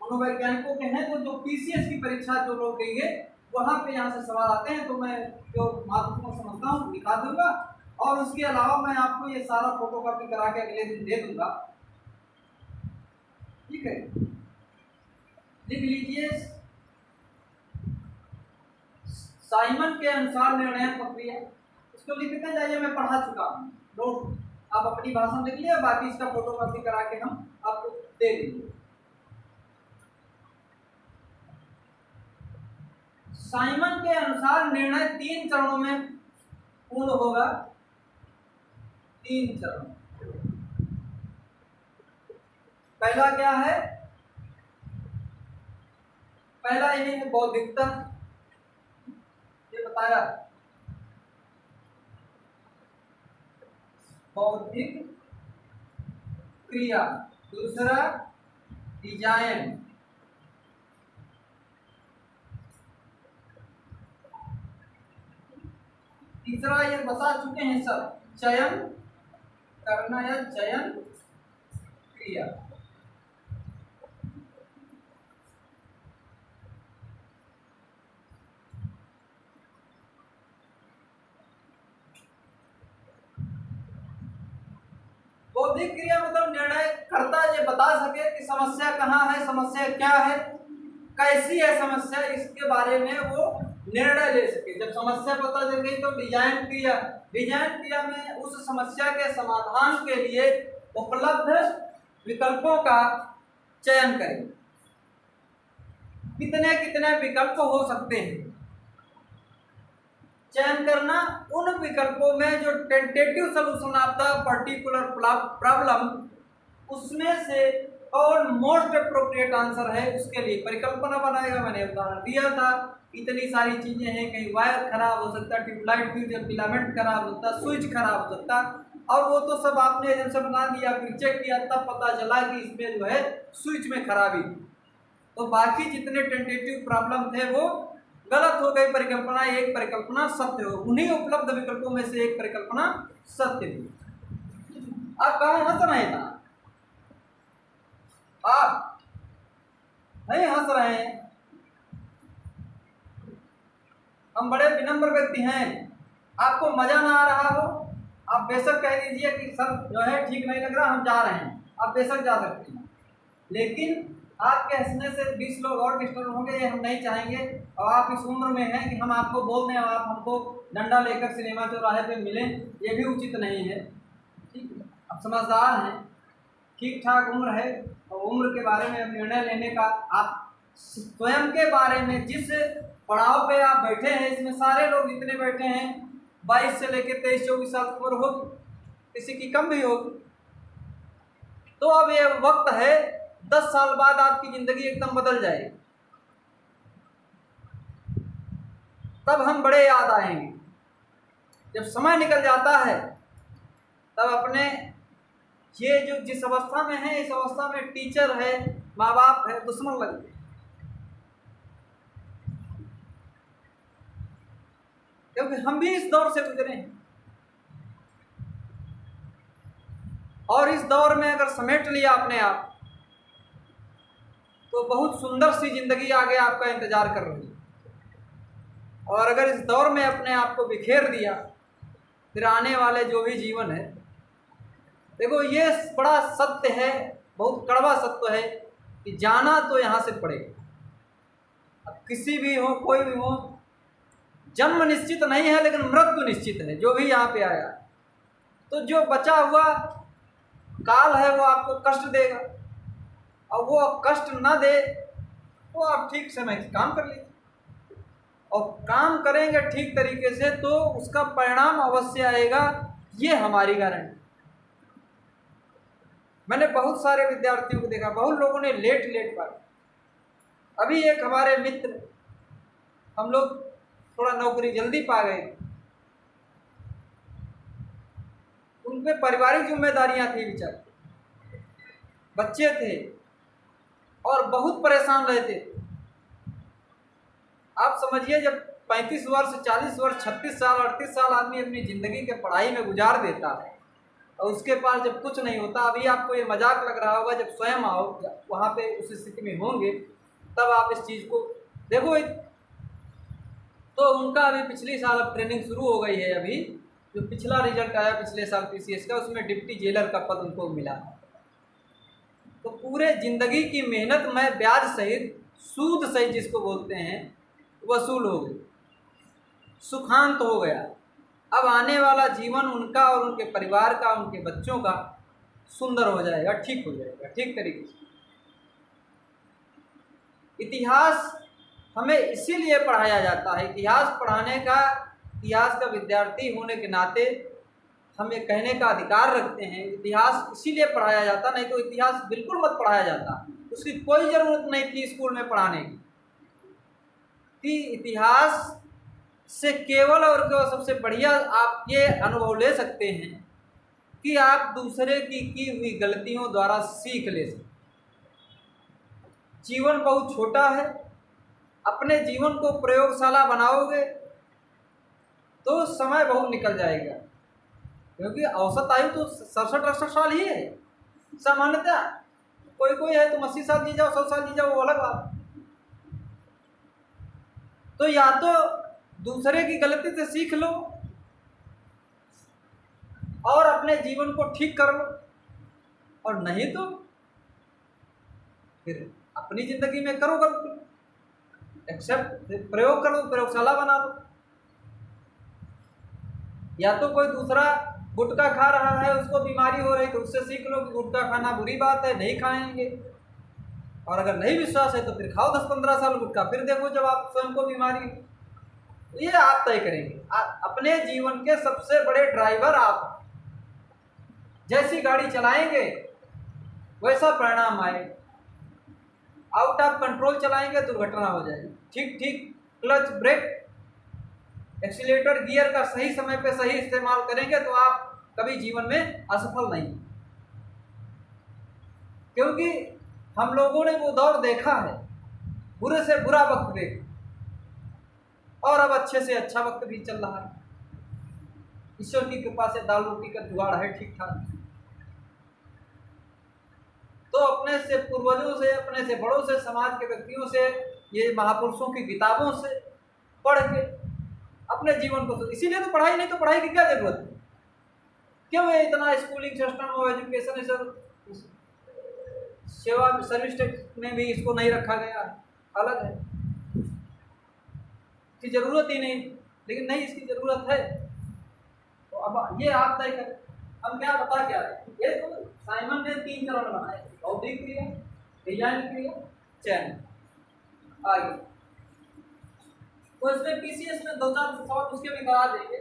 मनोवैज्ञानिकों के हैं तो जो पीसीएस की परीक्षा जो लोग देंगे वहां पे यहाँ से सवाल आते हैं, तो मैं जो महत्वपूर्ण समझता हूँ दिखा दूंगा। और उसके अलावा मैं आपको ये सारा फोटोकॉपी करा के अगले दिन दे दूंगा। ठीक है, लिख लीजिए। साइमन के अनुसार निर्णय प्रक्रिया, इसको लिखते जाइए, मैं पढ़ा चुका हूँ। नोट आप अपनी भाषा में लिख लिया, बाकी इसका फोटोकॉपी करा के हम आपको दे देंगे। साइमन के अनुसार निर्णय 3 चरणों में पूर्ण होगा। 3 चरण। पहला क्या है, पहला यही है बौद्धिकता, ये बताया, बौद्धिक क्रिया। दूसरा डिजाइन, तीसरा ये बता चुके हैं सब, चयन करना या चयन क्रिया। बौद्धिक क्रिया मतलब निर्णय करता ये बता सके कि समस्या कहाँ है, समस्या क्या है, कैसी है समस्या, इसके बारे में वो निर्णय ले सके। जब समस्या पता चल गई तो डिजाइन क्रिया। डिजाइन क्रिया में उस समस्या के समाधान के लिए उपलब्ध विकल्पों का चयन करें। कितने कितने विकल्प हो सकते हैं, चयन करना। उन विकल्पों में जो टेंटेटिव सॉल्यूशन आता है पर्टिकुलर प्रॉब्लम, उसमें से कौन मोस्ट अप्रोप्रिएट आंसर है उसके लिए परिकल्पना बनाएगा। मैंने उदाहरण दिया था, इतनी सारी चीजें हैं, कहीं वायर खराब हो सकता है, ट्यूबलाइट फ्यूज फिलामेंट खराब होता है, स्विच खराब हो सकता, और वो तो सब आपने जब से बना दिया, फिर चेक किया, तब पता चला कि इसमें जो है स्विच में खराबी। तो बाकी जितने टेंटेटिव प्रॉब्लम थे वो गलत हो गई परिकल्पना, एक परिकल्पना सत्य हो। उन्हीं उपलब्ध विकल्पों में से एक परिकल्पना सत्य थी। आप कहाँ हंस रहे हैं, आप नहीं हंस रहे हैं, हम बड़े विनम्र व्यक्ति हैं। आपको मजा ना आ रहा हो आप बेशक कह दीजिए कि सर जो है ठीक नहीं लग रहा, हम जा रहे हैं, आप बेशक जा सकते हैं। लेकिन आपके हंसने से 20 लोग और डिस्टर्ब होंगे, ये हम नहीं चाहेंगे। और आप इस उम्र में हैं कि हम आपको बोल दें और आप हमको डंडा लेकर सिनेमा चौराहे पे मिलें, ये भी उचित नहीं है। ठीक है, आप समझदार हैं, ठीक ठाक उम्र है, और उम्र के बारे में निर्णय लेने का, आप स्वयं के बारे में जिस पड़ाव पे आप बैठे हैं, इसमें सारे लोग जितने बैठे हैं 22 से लेकर 23-24 साल की उम्र होगी, किसी की कम भी होगी। तो अब ये वक्त है, 10 साल बाद आपकी जिंदगी एकदम बदल जाएगी, तब हम बड़े याद आएंगे। जब समय निकल जाता है तब अपने ये जो जिस अवस्था में है, इस अवस्था में टीचर है, माँ बाप है, दुश्मन लगते हैं, क्योंकि हम भी इस दौर से गुजरे हैं। और इस दौर में अगर समेट लिया अपने आप, तो बहुत सुंदर सी जिंदगी आगे आपका इंतजार कर रही है। और अगर इस दौर में अपने आप को बिखेर दिया, फिर आने वाले जो भी जीवन है, देखो ये बड़ा सत्य है, बहुत कड़वा सत्य है कि जाना तो यहाँ से पड़ेगा। अब किसी भी हो, कोई भी हो, जन्म निश्चित नहीं है लेकिन मृत्यु निश्चित है, जो भी यहाँ पे आया। तो जो बचा हुआ काल है वो आपको कष्ट देगा, और वो कष्ट ना दे तो आप ठीक समय से काम कर लीजिए, और काम करेंगे ठीक तरीके से तो उसका परिणाम अवश्य आएगा, ये हमारी गारंटी। मैंने बहुत सारे विद्यार्थियों को देखा, बहुत लोगों ने लेट पाया। अभी एक हमारे मित्र, हम लोग थोड़ा नौकरी जल्दी पा गए, उन पे पारिवारिक जिम्मेदारियां थी, बेचारे बच्चे थे और बहुत परेशान रहते थे। आप समझिए, जब 35 वर्ष, 40 वर्ष, 36 साल, 38 साल आदमी अपनी ज़िंदगी के पढ़ाई में गुजार देता है, और उसके पास जब कुछ नहीं होता, अभी आपको ये मजाक लग रहा होगा, जब स्वयं आओ वहाँ पे उस स्थिति में होंगे तब आप इस चीज़ को देखो। तो उनका अभी पिछली साल अब ट्रेनिंग शुरू हो गई है। अभी जो पिछला रिजल्ट आया पिछले साल PCS का, उसमें डिप्टी जेलर का पद उनको मिला। तो पूरे ज़िंदगी की मेहनत में ब्याज सहित, सूद सहित जिसको बोलते हैं, वसूल हो गई, सुखांत हो गया। अब आने वाला जीवन उनका और उनके परिवार का, उनके बच्चों का सुंदर हो जाएगा, ठीक हो जाएगा, ठीक तरीके से। इतिहास हमें इसीलिए पढ़ाया जाता है, इतिहास पढ़ाने का, इतिहास का विद्यार्थी होने के नाते हम ये कहने का अधिकार रखते हैं, इतिहास इसीलिए पढ़ाया जाता, नहीं तो इतिहास बिल्कुल मत पढ़ाया जाता। उसकी कोई ज़रूरत नहीं थी स्कूल में पढ़ाने की। कि इतिहास से केवल और केवल सबसे बढ़िया आप ये अनुभव ले सकते हैं कि आप दूसरे की हुई गलतियों द्वारा सीख ले सकते। जीवन बहुत छोटा है, अपने जीवन को प्रयोगशाला बनाओगे तो समय बहुत निकल जाएगा, क्योंकि औसत आयु तो 67-68 साल ही है सामान्यतः। कोई है तुम 80 साल जी जाओ, 100 साल जी जाओ, वो अलग बात। तो या तो दूसरे की गलती से सीख लो और अपने जीवन को ठीक कर लो, और नहीं तो फिर अपनी जिंदगी में करो गलती, एक्सेप्ट प्रयोग करो, प्रयोगशाला बना लो। या तो कोई दूसरा गुटखा खा रहा है, उसको बीमारी हो रही, तो उससे सीख लो कि गुटखा खाना बुरी बात है, नहीं खाएंगे। और अगर नहीं विश्वास है तो फिर खाओ 10-15 साल गुटखा, फिर देखो जब आप स्वयं को बीमारी, ये आप तय करेंगे। अपने जीवन के सबसे बड़े ड्राइवर आप। जैसी गाड़ी चलाएंगे वैसा परिणाम आएगा। आउट ऑफ कंट्रोल चलाएंगे दुर्घटना हो जाएगी। ठीक क्लच, ब्रेक, एक्सीलेटर, गियर का सही समय पे सही इस्तेमाल करेंगे तो आप कभी जीवन में असफल नहीं। क्योंकि हम लोगों ने वो दौर देखा है, बुरे से बुरा वक्त देखा, और अब अच्छे से अच्छा वक्त भी चल रहा है। ईश्वर की कृपा से दाल रोटी का जुगाड़ है ठीक ठाक। तो अपने से पूर्वजों से, अपने से बड़ों से, समाज के व्यक्तियों से, ये महापुरुषों की किताबों से पढ़ के अपने जीवन को, इसीलिए तो पढ़ाई, नहीं तो पढ़ाई की क्या जरूरत है? क्यों है इतना स्कूलिंग सिस्टम और एजुकेशन सेवा सर्विस टैक्स में भी इसको नहीं रखा गया, अलग है, इसकी ज़रूरत ही नहीं। लेकिन नहीं, इसकी ज़रूरत है। तो अब ये आप तय करें, हम क्या बता क्या रहे। ये तो साइमन ने 3 चरण बनाए, बौद्धिक क्रिया, डिजाइन क्रिया, चयन। आगे तो इसमें PCS में 2-4 सवाल उसके भी करा देंगे।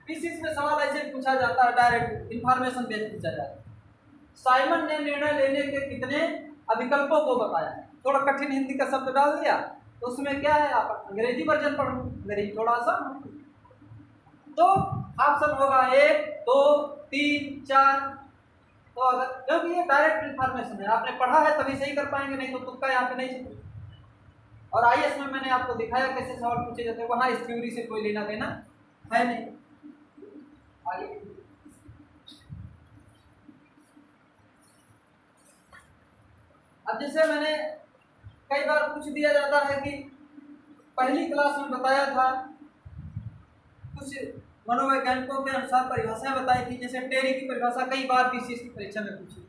PCS में सवाल ऐसे पूछा जाता है, डायरेक्ट इंफॉर्मेशन बेस्ड पूछा जाता है। साइमन ने निर्णय लेने के कितने अभिकल्पों को बताया। थोड़ा कठिन हिंदी का शब्द डाल दिया, तो उसमें क्या है, आप अंग्रेजी वर्जन पढ़ लो, अंग्रेजी थोड़ा सा। तो ऑप्शन होगा 1, 2, 3, 4। तो अगर, क्योंकि ये डायरेक्ट इन्फॉर्मेशन है, आपने पढ़ा है तभी सही कर पाएंगे, नहीं तो तुक्का यहाँ पे नहीं चलेगा। और आईएएस में मैंने आपको दिखाया कैसे सवाल पूछे जाते हैं, वहां इस थ्योरी से कोई लेना देना है नहीं। आगे अब जैसे मैंने कई बार पूछ दिया जाता है कि पहली क्लास में बताया था, कुछ मनोवैज्ञानिकों के अनुसार परिभाषाएं बताई थी, जैसे टेरी की परिभाषा कई बार बीसीएस की परीक्षा में पूछी,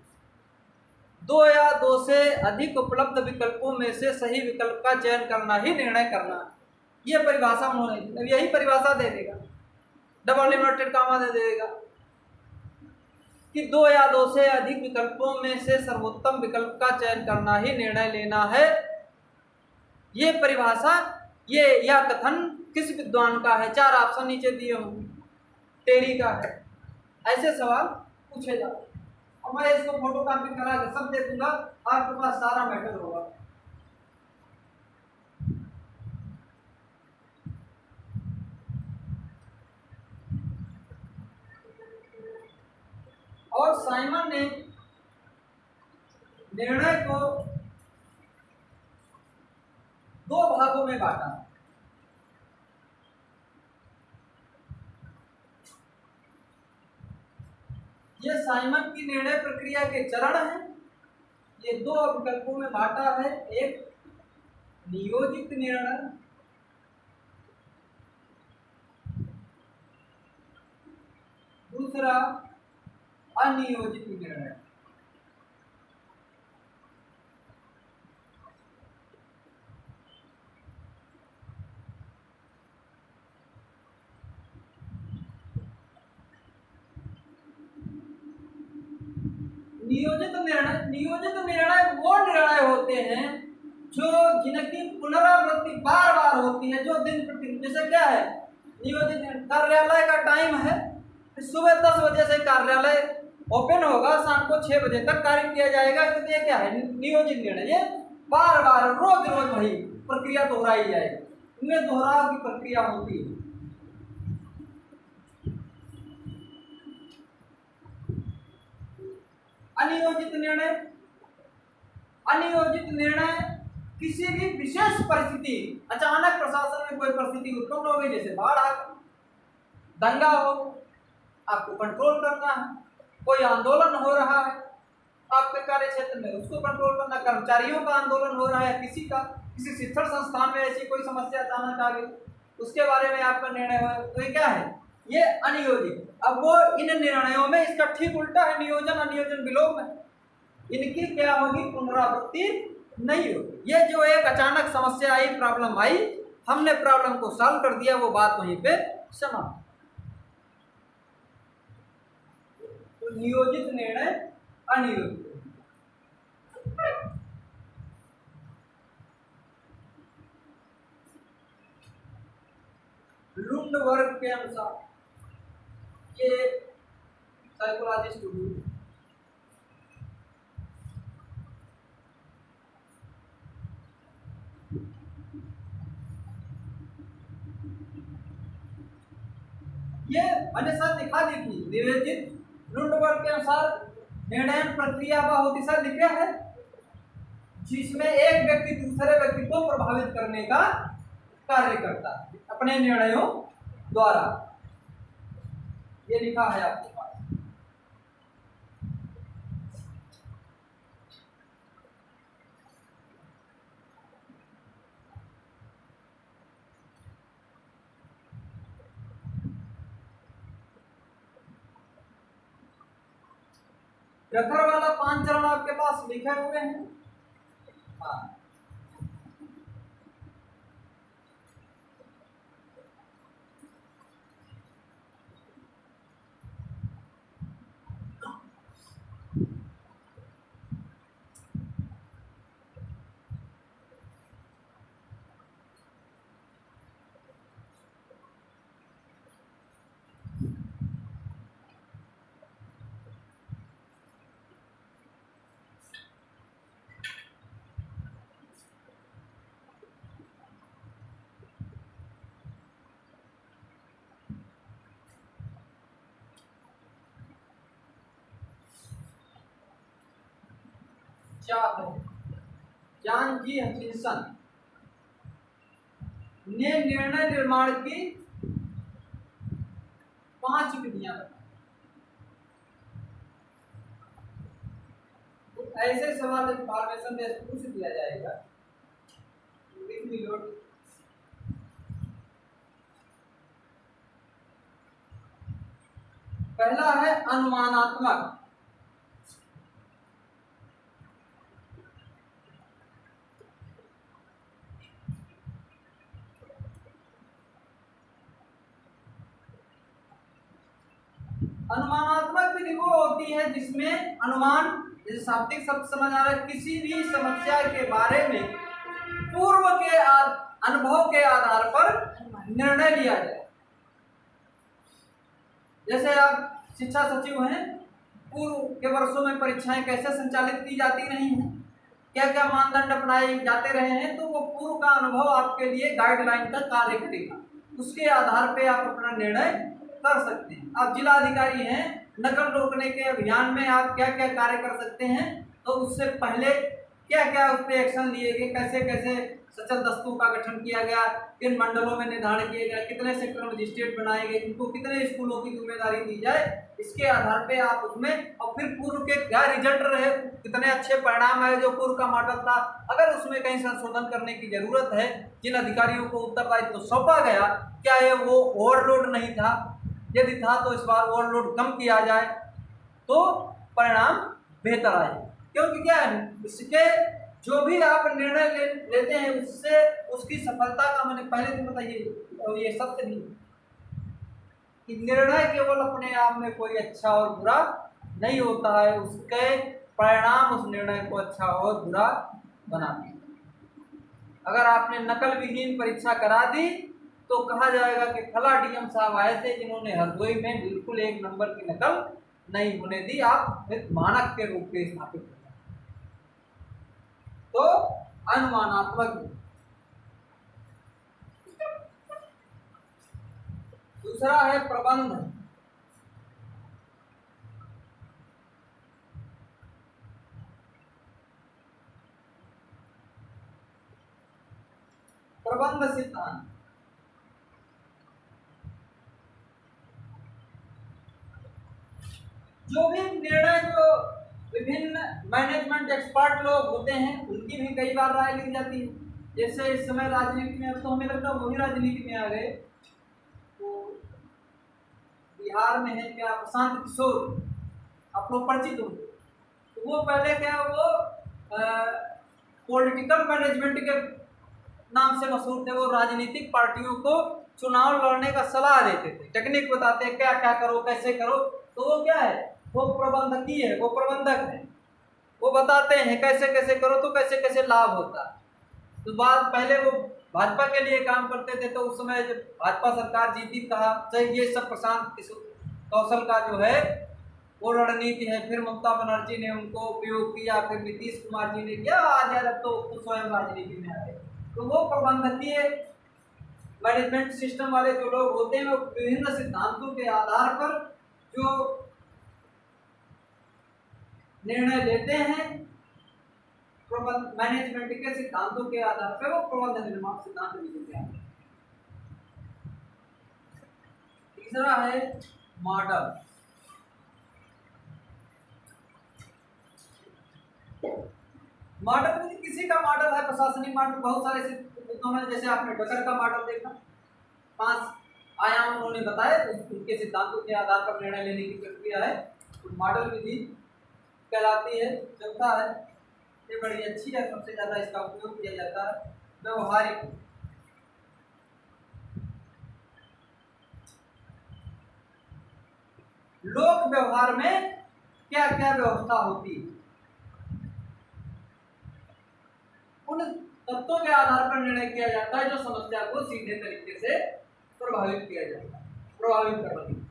दो या दो से अधिक उपलब्ध विकल्पों में से सही विकल्प का चयन करना ही निर्णय करना, ये परिभाषा उन्होंने दी। अब यही परिभाषा दे देगा, डबल इन्वर्टेड कामा दे देगा कि दो या दो से अधिक विकल्पों में से सर्वोत्तम विकल्प का चयन करना ही निर्णय लेना है। ये परिभाषा, ये यह कथन किस विद्वान का है? चार ऑप्शन नीचे दिए होंगे, टेरी का है। ऐसे सवाल पूछे जाते हैं। अब मैं इसको फोटो कॉपी करा के सब दे दूंगा, आपके पास सारा मैटर होगा। और साइमन ने निर्णय को दो भागों में बांटा। ये साइमन की निर्णय प्रक्रिया के चरण हैं। ये दो विकल्पों में बांटा है, एक नियोजित निर्णय, दूसरा अनियोजित निर्णय। नियोजित निर्णय वो निर्णय होते हैं जो जिनकी पुनरावृत्ति बार बार होती है, जो दिन प्रतिदिन, जैसे क्या है नियोजित, कार्यालय का टाइम है, सुबह 10 बजे से कार्यालय ओपन होगा, शाम को 6 बजे तक कार्य किया जाएगा, तो ये क्या है नियोजित निर्णय। ये बार बार रोज रोज वही प्रक्रिया दोहराई जाएगी, इनमें दोहराव की प्रक्रिया होती है। अनियोजित निर्णय, अनियोजित निर्णय किसी भी विशेष परिस्थिति, अचानक प्रशासन में कोई परिस्थिति उत्पन्न हो गई, जैसे बाढ़ आ, दंगा हो, आपको कंट्रोल करना है, कोई आंदोलन हो रहा है आपके कार्य क्षेत्र में, उसको कंट्रोल करना, कर्मचारियों का आंदोलन हो रहा है, किसी शिक्षण संस्थान में ऐसी कोई समस्या अचानक आ गई, उसके बारे में आपका निर्णय हो, तो ये क्या है, ये अनियोजित। अब वो इन निर्णयों में इसका ठीक उल्टा है, नियोजन अनियोजन विलोम है, इनकी क्या होगी, पुनरावृत्ति नहीं होगी। ये जो एक अचानक समस्या आई, प्रॉब्लम आई, हमने प्रॉब्लम को सॉल्व कर दिया, वो बात वहीं पे समाप्त। तो नियोजित निर्णय, अनियोजित। लुंड वर्ग के अनुसार, ये साइकोलॉजिस्ट हुई, ये मैंने साथ दिखा दी थी, विवेचित लुंड वर्ग के अनुसार निर्णय प्रक्रिया वह होती सर लिखे है जिसमें एक व्यक्ति दूसरे व्यक्ति को प्रभावित करने का कार्य करता है अपने निर्णयों द्वारा। ये लिखा है आपके पास। प्रखर वाला 5 चरण आपके पास लिखे हुए हैं। हाँ, चाप है, जॉन जी हचिंसन ने निर्णय निर्माण की 5 विधियां बताई। तो ऐसे सवाल इंफॉर्मेशन में पूछ दिया जाएगा। पहला है अनुमानात्मक। अनुमानात्मक विधि वो होती है जिसमें अनुमान, जैसे शाब्दिक शब्द समझ आ रहा है, किसी भी समस्या के बारे में पूर्व के अनुभव के आधार पर निर्णय लिया जाए। जैसे आप शिक्षा सचिव हैं, पूर्व के वर्षों में परीक्षाएं कैसे संचालित की जाती रही हैं, क्या क्या मानदंड अपनाए जाते रहे हैं, तो वो पूर्व का अनुभव आपके लिए गाइडलाइन का कार्य करेगा। उसके आधार पे आप अपना निर्णय कर सकते हैं। आप जिला अधिकारी हैं, नकल रोकने के अभियान में आप क्या क्या कार्य कर सकते हैं, तो उससे पहले क्या क्या उस पर एक्शन लिए गए, कैसे कैसे सचल दस्तों का गठन किया गया, किन मंडलों में निर्धारण किए गए, कितने सेक्टर मजिस्ट्रेट बनाए गए, इनको कितने स्कूलों की जिम्मेदारी दी जाए, इसके आधार पे आप उसमें, और फिर पूर्व के क्या रिजल्ट रहे, कितने अच्छे परिणाम आए जो पूर्व का मॉडल था, अगर उसमें कहीं संशोधन करने की जरूरत है, जिन अधिकारियों को उत्तरदायित्व तो सौंपा गया, क्या ये वो ओवरलोड नहीं था, यदि था तो इस बार ओवरलोड कम किया जाए तो परिणाम बेहतर आए। क्योंकि क्या है, इसके जो भी आप निर्णय लेते हैं उससे उसकी सफलता का, मैंने पहले दिन बताइए, और ये सत्य नहीं कि निर्णय केवल अपने आप में कोई अच्छा और बुरा नहीं होता है, उसके परिणाम उस निर्णय को अच्छा और बुरा बनाते हैं। अगर आपने नकल विहीन परीक्षा करा दी तो कहा जाएगा कि फला डीएम साहब आए थे जिन्होंने हरदोई में बिल्कुल 1 नंबर की नकल नहीं होने दी, आप एक मानक के रूप में स्थापित कर। तो अनुमानात्मक। दूसरा है प्रबंध। प्रबंध सिद्धांत। जो भी निर्णय जो विभिन्न मैनेजमेंट एक्सपर्ट लोग होते हैं उनकी भी कई बार राय ली जाती है। जैसे इस समय राजनीति में, अब तो हमें लगता है वही राजनीति में आ गए, तो बिहार में है क्या प्रशांत किशोर, आप लोग परिचित हो, तो वो पहले क्या वो पॉलिटिकल मैनेजमेंट के नाम से मशहूर थे। वो राजनीतिक पार्टियों को चुनाव लड़ने का सलाह देते थे, टेक्निक बताते हैं क्या क्या करो कैसे करो। तो वो क्या है, वो प्रबंधकीय है, वो प्रबंधक है, वो बताते हैं कैसे कैसे करो तो कैसे कैसे लाभ होता है। तो बात पहले वो भाजपा के लिए काम करते थे, तो उस समय जब भाजपा सरकार जीती कहा चाहे ये सब प्रशांत कौशल का जो है वो रणनीति है। फिर ममता बनर्जी ने उनको उपयोग किया, फिर नीतीश कुमार जी ने किया, आज यार अब तो स्वयं राजनीति में आ गए। तो वो प्रबंधकीय मैनेजमेंट सिस्टम वाले जो लोग होते हैं वो विभिन्न सिद्धांतों के आधार पर जो निर्णय लेते हैं, प्रबंध मैनेजमेंट के सिद्धांतों के आधार पर वो प्रबंध निर्माण सिद्धांत लिखते हैं। तीसरा है मॉडल। मॉडल में किसी का मॉडल है, प्रशासनिक मॉडल बहुत सारे सिद्धांत, जैसे आपने डकर का मॉडल देखा, 5 आयाम उन्होंने बताए, उनके सिद्धांतों के आधार पर निर्णय लेने की प्रक्रिया है, तो मॉडल विधि कहलाती है। चौथा है, ये बड़ी अच्छी है, सबसे ज्यादा इसका उपयोग किया जाता है, व्यवहारिक। लोक व्यवहार में क्या क्या व्यवस्था होती है, उन तत्वों के आधार पर निर्णय किया जाता है जो समस्या को सीधे तरीके से प्रभावित किया जाता है, प्रभावित करती है।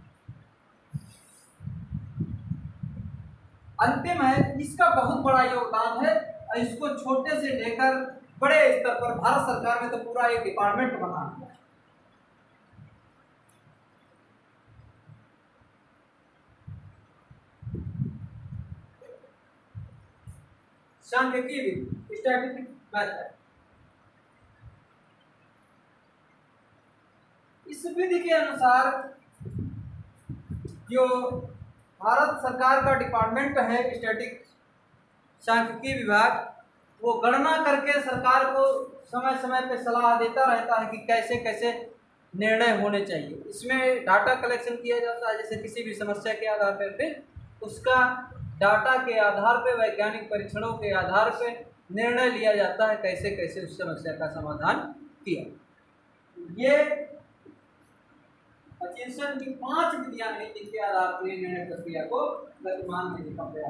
अंतिम है, इसका बहुत बड़ा योगदान है, इसको छोटे से लेकर बड़े स्तर पर भारत सरकार में तो पूरा एक डिपार्टमेंट बना है, सांख्यिकी विधि, स्टैटिस्टिक मेथड। इस विधि के अनुसार जो भारत सरकार का डिपार्टमेंट है स्टैटिक सांख्यिकी विभाग, वो गणना करके सरकार को समय समय पे सलाह देता रहता है कि कैसे कैसे निर्णय होने चाहिए। इसमें डाटा कलेक्शन किया जाता है, जैसे किसी भी समस्या के आधार पर उसका डाटा के आधार पर, वैज्ञानिक परीक्षणों के आधार पर निर्णय लिया जाता है कैसे कैसे उस समस्या का समाधान किया। ये हचिंसन की 5 विधियां हैं जिनके आधार पर निर्णय प्रक्रिया को गतिमान में लिखा गया।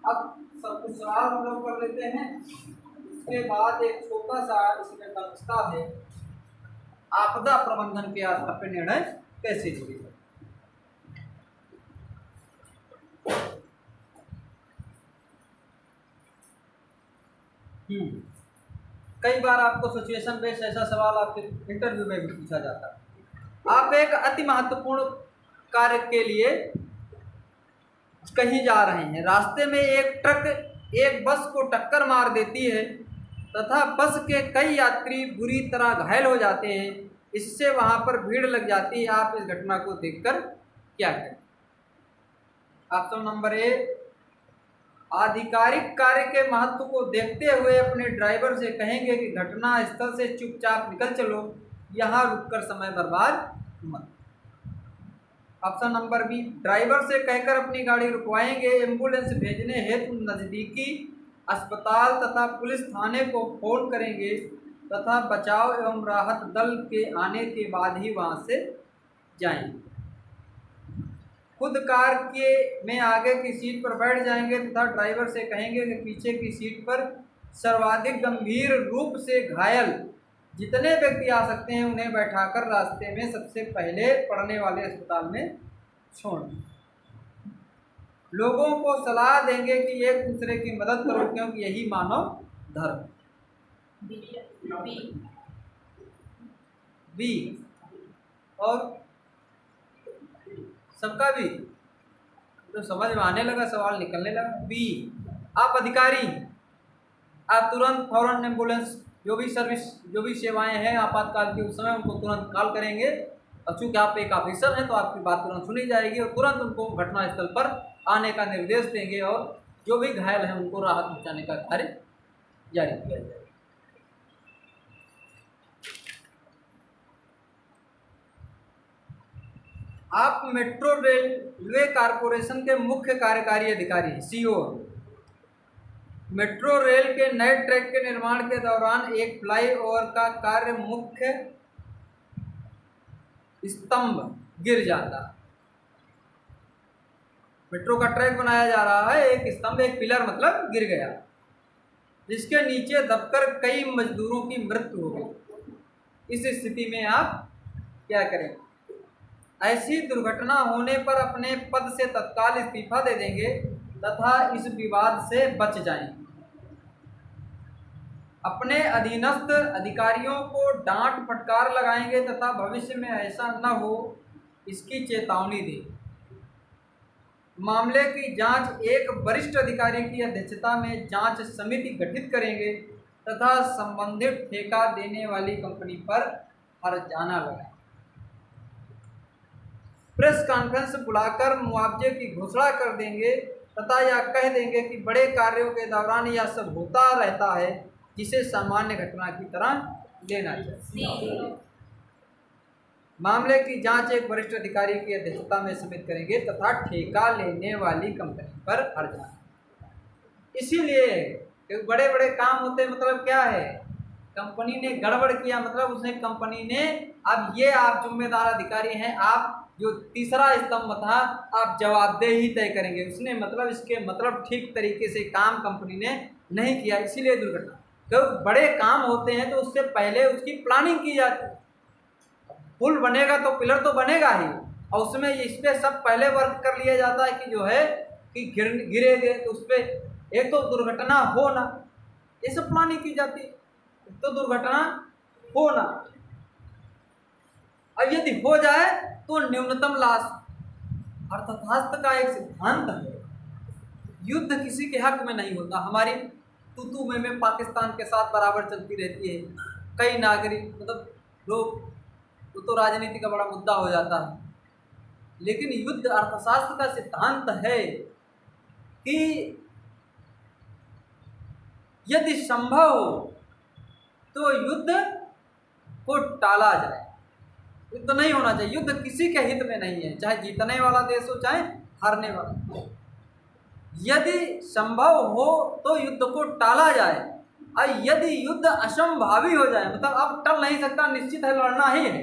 अब सब कुछ सवाल हम लोग कर लेते हैं। इसके बाद एक छोटा सा इसमें दक्षता है, आपदा प्रबंधन के आधार पर निर्णय कैसे लिए। कई बार आपको सिचुएशन बेस्ड ऐसा सवाल आपके इंटरव्यू में भी पूछा जाता है। आप एक अति महत्वपूर्ण कार्य के लिए कहीं जा रहे हैं, रास्ते में एक ट्रक एक बस को टक्कर मार देती है तथा बस के कई यात्री बुरी तरह घायल हो जाते हैं, इससे वहां पर भीड़ लग जाती है। आप इस घटना को देखकर क्या करें? ऑप्शन नंबर ए, आधिकारिक कार्य के महत्व को देखते हुए अपने ड्राइवर से कहेंगे कि घटना स्थल से चुपचाप निकल चलो, यहाँ रुककर समय बर्बाद मत। ऑप्शन नंबर बी, ड्राइवर से कहकर अपनी गाड़ी रुकवाएंगे, एम्बुलेंस भेजने हेतु नज़दीकी अस्पताल तथा पुलिस थाने को फोन करेंगे तथा बचाव एवं राहत दल के आने के बाद ही वहां से जाएंगे। खुद कार के में आगे की सीट पर बैठ जाएंगे तथा ड्राइवर से कहेंगे कि पीछे की सीट पर सर्वाधिक गंभीर रूप से घायल जितने व्यक्ति आ सकते हैं उन्हें बैठाकर रास्ते में सबसे पहले पड़ने वाले अस्पताल में छोड़। लोगों को सलाह देंगे कि एक दूसरे की मदद करो क्योंकि यही मानव धर्म। बी और सबका भी तो समझ में आने लगा, सवाल निकलने लगा। बी, आप अधिकारी, आप तुरंत फौरन एम्बुलेंस जो भी सर्विस जो भी सेवाएं हैं आपातकाल की उस समय उनको तुरंत कॉल करेंगे और चूँकि आप एक ऑफिसर हैं तो आपकी बात तुरंत सुनी जाएगी और तुरंत उनको घटनास्थल पर आने का निर्देश देंगे और जो भी घायल हैं उनको राहत पहुँचाने का कार्य जारी किया जाएगा। आप मेट्रो रेलवे कारपोरेशन के मुख्य कार्यकारी अधिकारी हैं, सीओ। मेट्रो रेल के नए ट्रैक के निर्माण के दौरान एक फ्लाईओवर का कार्य मुख्य स्तंभ गिर जाता। मेट्रो का ट्रैक बनाया जा रहा है, एक स्तंभ एक पिलर मतलब गिर गया, जिसके नीचे दबकर कई मजदूरों की मृत्यु हो गई। इस स्थिति में आप क्या करें? ऐसी दुर्घटना होने पर अपने पद से तत्काल इस्तीफा दे देंगे तथा इस विवाद से बच जाएंगे। अपने अधीनस्थ अधिकारियों को डांट फटकार लगाएंगे तथा भविष्य में ऐसा न हो इसकी चेतावनी दें। मामले की जांच एक वरिष्ठ अधिकारी की अध्यक्षता में जांच समिति गठित करेंगे तथा संबंधित ठेका देने वाली कंपनी पर हर्जाना लगाएंगे। प्रेस कॉन्फ्रेंस बुलाकर मुआवजे की घोषणा कर देंगे तथा यह कह देंगे कि बड़े कार्यों के दौरान यह सब होता रहता है जिसे सामान्य घटना की तरह लेना चाहिए। मामले की जांच एक वरिष्ठ अधिकारी की अध्यक्षता में समिति करेंगे तथा ठेका लेने वाली कंपनी पर हर्जाना। इसीलिए बड़े बड़े काम होते मतलब क्या है, कंपनी ने गड़बड़ किया मतलब उसने कंपनी ने, अब ये आप जिम्मेदार अधिकारी हैं, आप जो तीसरा स्तंभ था आप जवाबदेही तय करेंगे। उसने मतलब इसके मतलब ठीक तरीके से काम कंपनी ने नहीं किया, इसीलिए दुर्घटना। तो बड़े काम होते हैं तो उससे पहले उसकी प्लानिंग की जाती है। पुल बनेगा तो पिलर तो बनेगा ही और उसमें इस पर सब पहले वर्क कर लिया जाता है कि जो है कि गिरेगे तो उस पर एक तो दुर्घटना हो ना, ये सब प्लानिंग की जाती है, तो दुर्घटना हो ना, और यदि हो जाए तो न्यूनतम लाश। अर्थशास्त्र का एक सिद्धांत है, युद्ध किसी के हक में नहीं होता। हमारी तू में पाकिस्तान के साथ बराबर चलती रहती है। कई नागरिक मतलब लोग, वो तो राजनीति का बड़ा मुद्दा हो जाता है, लेकिन युद्ध अर्थशास्त्र का सिद्धांत है कि यदि संभव हो तो युद्ध को टाला जाए। युद्ध नहीं होना चाहिए, युद्ध किसी के हित में नहीं है, चाहे जीतने वाला देश हो चाहे हारने वाला। यदि संभव हो तो युद्ध को टाला जाए, और यदि युद्ध असंभावी हो जाए, मतलब अब टल नहीं सकता, निश्चित है लड़ना ही है,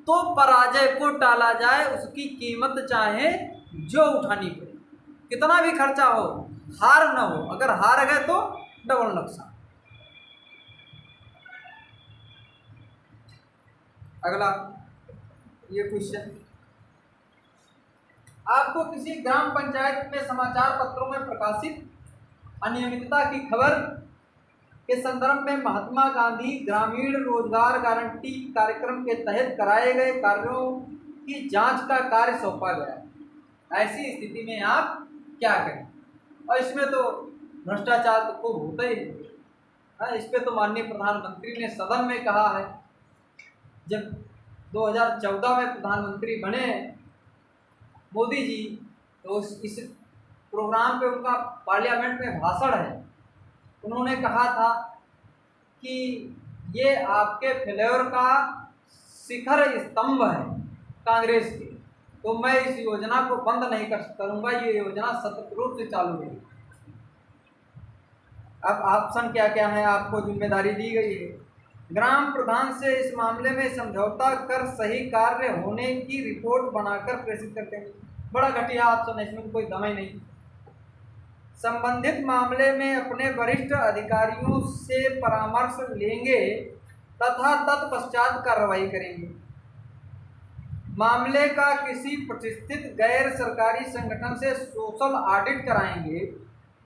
तो पराजय को टाला जाए, उसकी कीमत चाहे जो उठानी पड़े, कितना भी खर्चा हो, हार न हो। अगर हार गए तो डबल नुकसान। अगला ये क्वेश्चन, आपको किसी ग्राम पंचायत में समाचार पत्रों में प्रकाशित अनियमितता की खबर के संदर्भ में महात्मा गांधी ग्रामीण रोजगार गारंटी कार्यक्रम के तहत कराए गए कार्यों की जांच का कार्य सौंपा गया। ऐसी स्थिति में आप क्या करें? और इसमें तो भ्रष्टाचार तो खूब होता ही है। इस पे तो माननीय प्रधानमंत्री ने सदन में कहा है, जब 2014 में प्रधानमंत्री बने मोदी जी, तो इस प्रोग्राम पे उनका पार्लियामेंट में भाषण है, उन्होंने कहा था कि ये आपके फेल्योर का शिखर स्तंभ है कांग्रेस के, तो मैं इस योजना को बंद नहीं करूंगा, ये योजना सतत रूप से चालू है। अब ऑप्शन क्या क्या है, आपको जिम्मेदारी दी गई है। ग्राम प्रधान से इस मामले में समझौता कर सही कार्य होने की रिपोर्ट बनाकर प्रेषित करते हैं। बड़ा घटिया ऑप्शन है, इसमें कोई दम ही नहीं। संबंधित मामले में अपने वरिष्ठ अधिकारियों से परामर्श लेंगे तथा तत्पश्चात कार्रवाई करेंगे। मामले का किसी प्रतिष्ठित गैर सरकारी संगठन से सोशल ऑडिट कराएंगे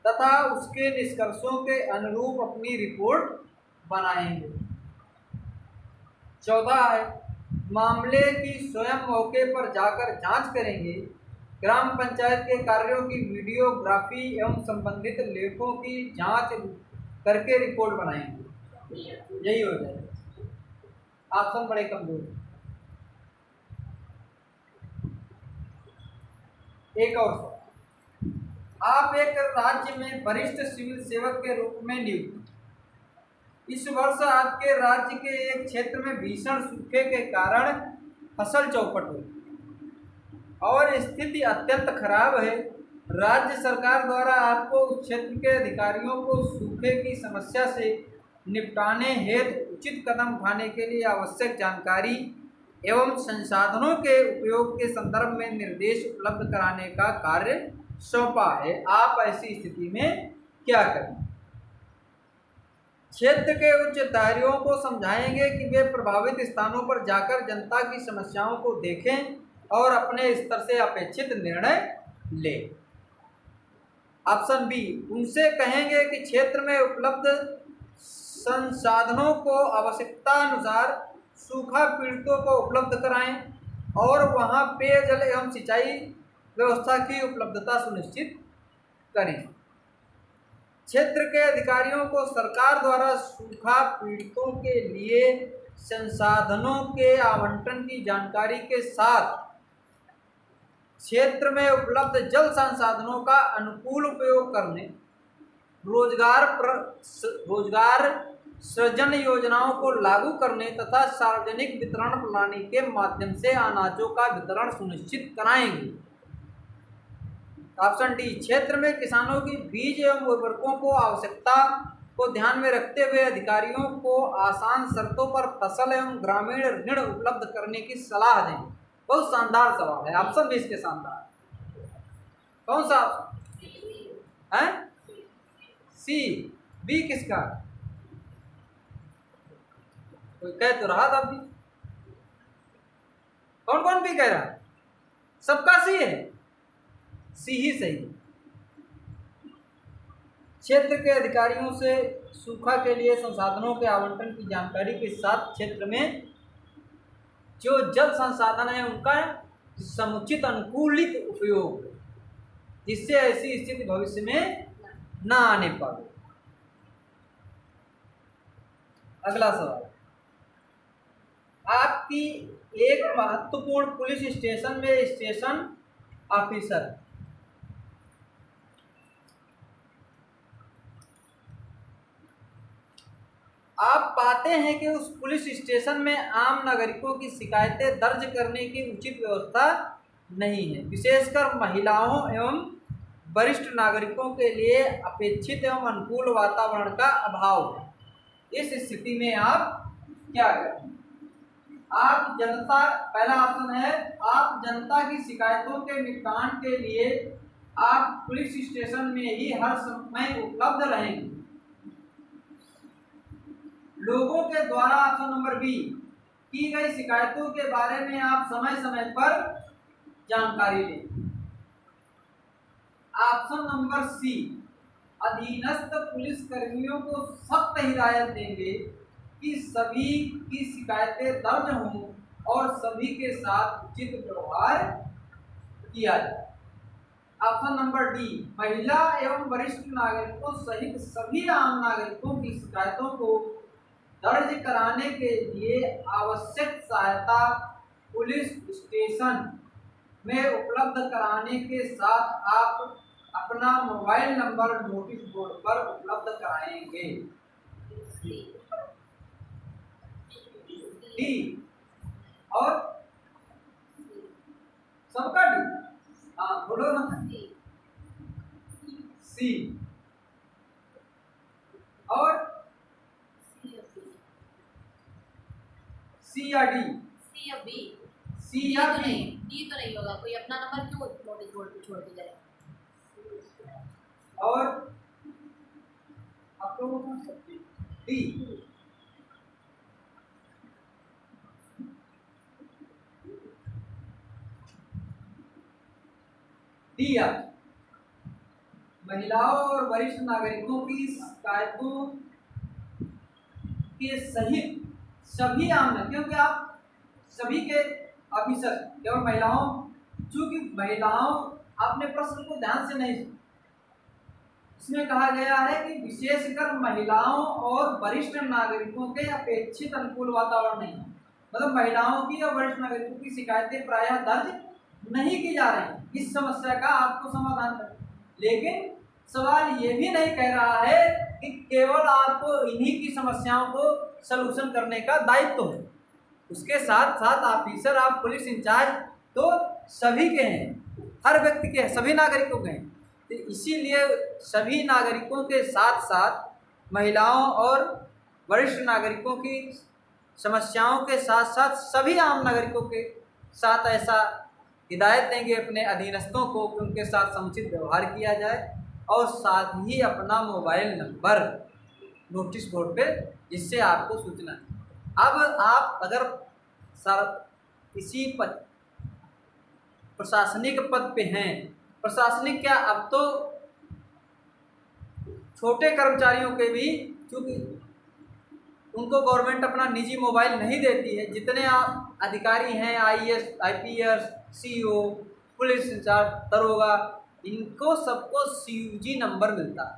तथा उसके निष्कर्षों के अनुरूप अपनी रिपोर्ट बनाएंगे। 14 है, मामले की स्वयं मौके पर जाकर जांच करेंगे। ग्राम पंचायत के कार्यों की वीडियोग्राफी एवं संबंधित लेखों की जांच करके रिपोर्ट बनाएंगे। यही हो जाए। ऑप्शन बड़े कमजोर। एक और, आप एक राज्य में वरिष्ठ सिविल सेवक के रूप में नियुक्त। इस वर्ष आपके राज्य के एक क्षेत्र में भीषण सूखे के कारण फसल चौपट हुई और स्थिति अत्यंत खराब है। राज्य सरकार द्वारा आपको उस क्षेत्र के अधिकारियों को सूखे की समस्या से निपटाने हेतु उचित कदम उठाने के लिए आवश्यक जानकारी एवं संसाधनों के उपयोग के संदर्भ में निर्देश उपलब्ध कराने का कार्य सौंपा है। आप ऐसी स्थिति में क्या करें? क्षेत्र के उच्च अधिकारियों को समझाएंगे कि वे प्रभावित स्थानों पर जाकर जनता की समस्याओं को देखें और अपने स्तर से अपेक्षित निर्णय लें। ऑप्शन बी, उनसे कहेंगे कि क्षेत्र में उपलब्ध संसाधनों को आवश्यकता अनुसार सूखा पीड़ितों को उपलब्ध कराएं और वहां पेयजल एवं सिंचाई व्यवस्था की उपलब्धता सुनिश्चित करें। क्षेत्र के अधिकारियों को सरकार द्वारा सूखा पीड़ितों के लिए संसाधनों के आवंटन की जानकारी के साथ क्षेत्र में उपलब्ध जल संसाधनों का अनुकूल उपयोग करने, रोजगार सृजन योजनाओं को लागू करने तथा सार्वजनिक वितरण प्रणाली के माध्यम से अनाजों का वितरण सुनिश्चित कराएंगे। ऑप्शन डी, क्षेत्र में किसानों की बीज एवं उर्वरकों को आवश्यकता को ध्यान में रखते हुए अधिकारियों को आसान शर्तों पर फसल एवं ग्रामीण ऋण उपलब्ध करने की सलाह दें। बहुत शानदार सवाल है। ऑप्शन बी इसके शानदार। कौन सा है? सी। बी किसका? कोई कह तो रहा था अभी। कौन कौन भी कह रहा है? सबका सी है। सी ही सही। क्षेत्र के अधिकारियों से सूखा के लिए संसाधनों के आवंटन की जानकारी के साथ क्षेत्र में जो जल संसाधन है उनका समुचित अनुकूलित उपयोग, जिससे ऐसी स्थिति भविष्य में ना आने पाए। अगला सवाल, आपकी एक महत्वपूर्ण पुलिस स्टेशन में स्टेशन ऑफिसर आप पाते हैं कि उस पुलिस स्टेशन में आम नागरिकों की शिकायतें दर्ज करने की उचित व्यवस्था नहीं है, विशेषकर महिलाओं एवं वरिष्ठ नागरिकों के लिए अपेक्षित एवं अनुकूल वातावरण का अभाव है। इस स्थिति में आप क्या करें? आप जनता, पहला ऑप्शन है, आप जनता की शिकायतों के निपटान के लिए आप पुलिस स्टेशन में ही हर समय उपलब्ध रहेंगे। लोगों के द्वारा, ऑप्शन नंबर बी, की गई शिकायतों के बारे में आप समय समय पर जानकारी लें। ऑप्शन नंबर सी, अधीनस्थ पुलिस कर्मियों को सख्त हिदायत देंगे कि सभी की शिकायतें दर्ज हों और सभी के साथ उचित व्यवहार किया जाए। ऑप्शन नंबर डी, महिला एवं वरिष्ठ नागरिकों सहित सभी आम नागरिकों की शिकायतों को दर्ज कराने के लिए आवश्यक सहायता पुलिस स्टेशन में उपलब्ध कराने के साथ आप अपना मोबाइल नंबर नोटिस बोर्ड पर उपलब्ध कराएंगे। डी और सबका डी, हाँ बोलो ना। सी और सी या डी? सी या बी? सी या बी? डी तो नहीं होगा, कोई अपना नंबर क्यों नोटिस बोर्ड पे छोड़ के जाए। और आप लोगों को डी। डी या महिलाओं और वरिष्ठ नागरिकों की शिकायतों के सहित सभी आम, क्योंकि आप सभी के ऑफिसर केवल महिलाओं, चूंकि महिलाओं, आपने प्रश्न को ध्यान से नहीं सुना, इसमें कहा गया है कि विशेषकर महिलाओं और वरिष्ठ नागरिकों के अपेक्षित अनुकूल वातावरण नहीं, मतलब महिलाओं की और वरिष्ठ नागरिकों की शिकायतें प्रायः दर्ज नहीं की जा रही। इस समस्या का आपको समाधान करना, लेकिन सवाल ये भी नहीं कह रहा है कि केवल आपको इन्हीं की समस्याओं को सलूशन करने का दायित्व है। उसके साथ साथ ऑफिसर, आप पुलिस इंचार्ज तो सभी के हैं, हर व्यक्ति के हैं, सभी नागरिकों के हैं। तो इसीलिए सभी नागरिकों के साथ साथ महिलाओं और वरिष्ठ नागरिकों की समस्याओं के साथ साथ सभी आम नागरिकों के साथ ऐसा हिदायत देंगे अपने अधीनस्थों को कि उनके साथ समुचित व्यवहार किया जाए, और साथ ही अपना मोबाइल नंबर नोटिस बोर्ड पे, जिससे आपको सूचना है। अब आप अगर सर किसी पद, प्रशासनिक पद पे हैं, प्रशासनिक क्या, अब तो छोटे कर्मचारियों के भी, क्योंकि उनको गवर्नमेंट अपना निजी मोबाइल नहीं देती है, जितने आप अधिकारी हैं, IAS, IPS, CEO, police incharge, दरोगा, इनको सबको सीयूजी नंबर मिलता है।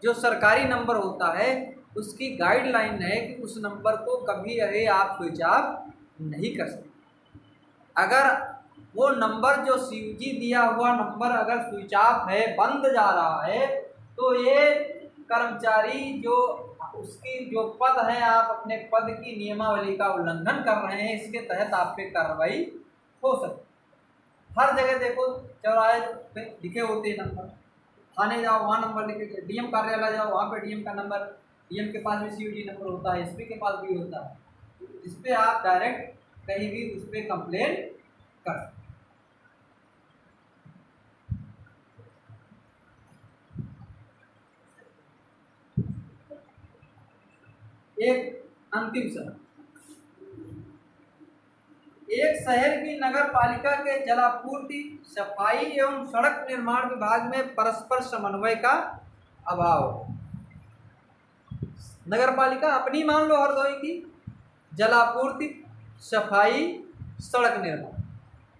जो सरकारी नंबर होता है उसकी गाइडलाइन है कि उस नंबर को कभी अरे आप स्विच ऑफ नहीं कर सकते। अगर वो नंबर जो सीयूजी दिया हुआ नंबर अगर स्विच ऑफ है, बंद जा रहा है, तो ये कर्मचारी जो उसकी जो पद है, आप अपने पद की नियमावली का उल्लंघन कर रहे हैं, इसके तहत आप पे कार्रवाई हो सकती है। हर जगह देखो, चौराहे पे लिखे होते हैं नंबर, थाने जाओ वहाँ नंबर लिखे, डीएम कार्यालय जाओ वहाँ पे डीएम का नंबर, डीएम के पास भी सीयूजी नंबर होता है, एसपी के पास भी होता है, जिस पे आप डायरेक्ट कहीं भी उस पर कंप्लेन कर सकते। एक अंतिम सवाल, एक शहर की नगर पालिका के जलापूर्ति, सफाई एवं सड़क निर्माण विभाग में परस्पर समन्वय का अभाव। नगर पालिका अपनी मान लो हरदोई की, जलापूर्ति, सफाई, सड़क निर्माण,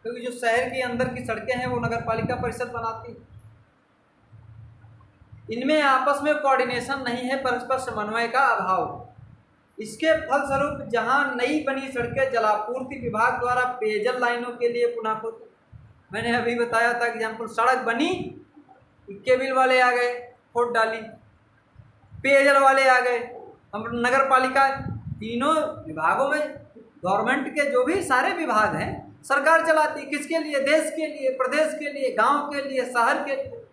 क्योंकि जो शहर के अंदर की सड़कें हैं वो नगर पालिका परिषद बनाती है। इनमें आपस में कोऑर्डिनेशन नहीं है, परस्पर समन्वय का अभाव। इसके फलस्वरूप जहां नई बनी सड़कें जलापूर्ति विभाग द्वारा पेयजल लाइनों के लिए पुनः खोद, मैंने अभी बताया था एग्जाम्पल, सड़क बनी, केबिल वाले आ गए, खोद डाली, पेयजल वाले आ गए, हम नगर पालिका, तीनों विभागों में गवर्नमेंट के जो भी सारे विभाग हैं सरकार चलाती, किसके लिए? देश के लिए, प्रदेश के लिए, गांव के लिए, शहर के लिए।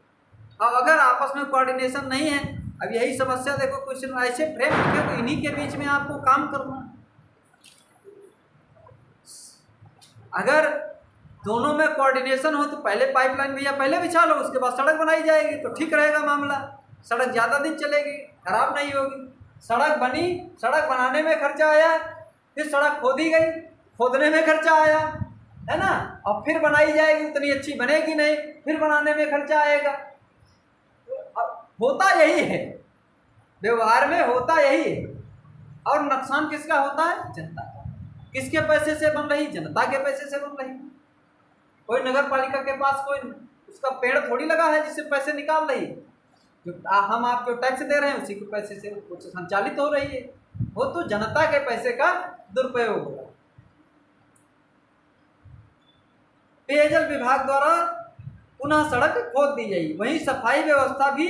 अब अगर आपस में कोऑर्डिनेशन नहीं है, अब यही समस्या देखो, कुछ ऐसे फ्रेम रखे तो इन्हीं के बीच में आपको काम करना। अगर दोनों में कोऑर्डिनेशन हो तो पहले पाइपलाइन भैया पहले बिछा लो, उसके बाद सड़क बनाई जाएगी तो ठीक रहेगा मामला, सड़क ज़्यादा दिन चलेगी, खराब नहीं होगी। सड़क बनी, सड़क बनाने में खर्चा आया, फिर सड़क खोदी गई, खोदने में खर्चा आया, है ना, और फिर बनाई जाएगी, उतनी अच्छी बनेगी नहीं, फिर बनाने में खर्चा आएगा। होता यही है, व्यवहार में होता यही है। और नुकसान किसका होता है? जनता का। किसके पैसे से बन रही? जनता के पैसे से बन रही। कोई नगर पालिका के पास कोई उसका पेड़ थोड़ी लगा है जिससे पैसे निकाल रही है। जो हम आप जो टैक्स दे रहे हैं उसी के पैसे से कुछ संचालित हो रही है, वो तो जनता के पैसे का दुरुपयोग हो रहा है। पेयजल विभाग द्वारा पुनः सड़क खोद दी गई, वहीं सफाई व्यवस्था भी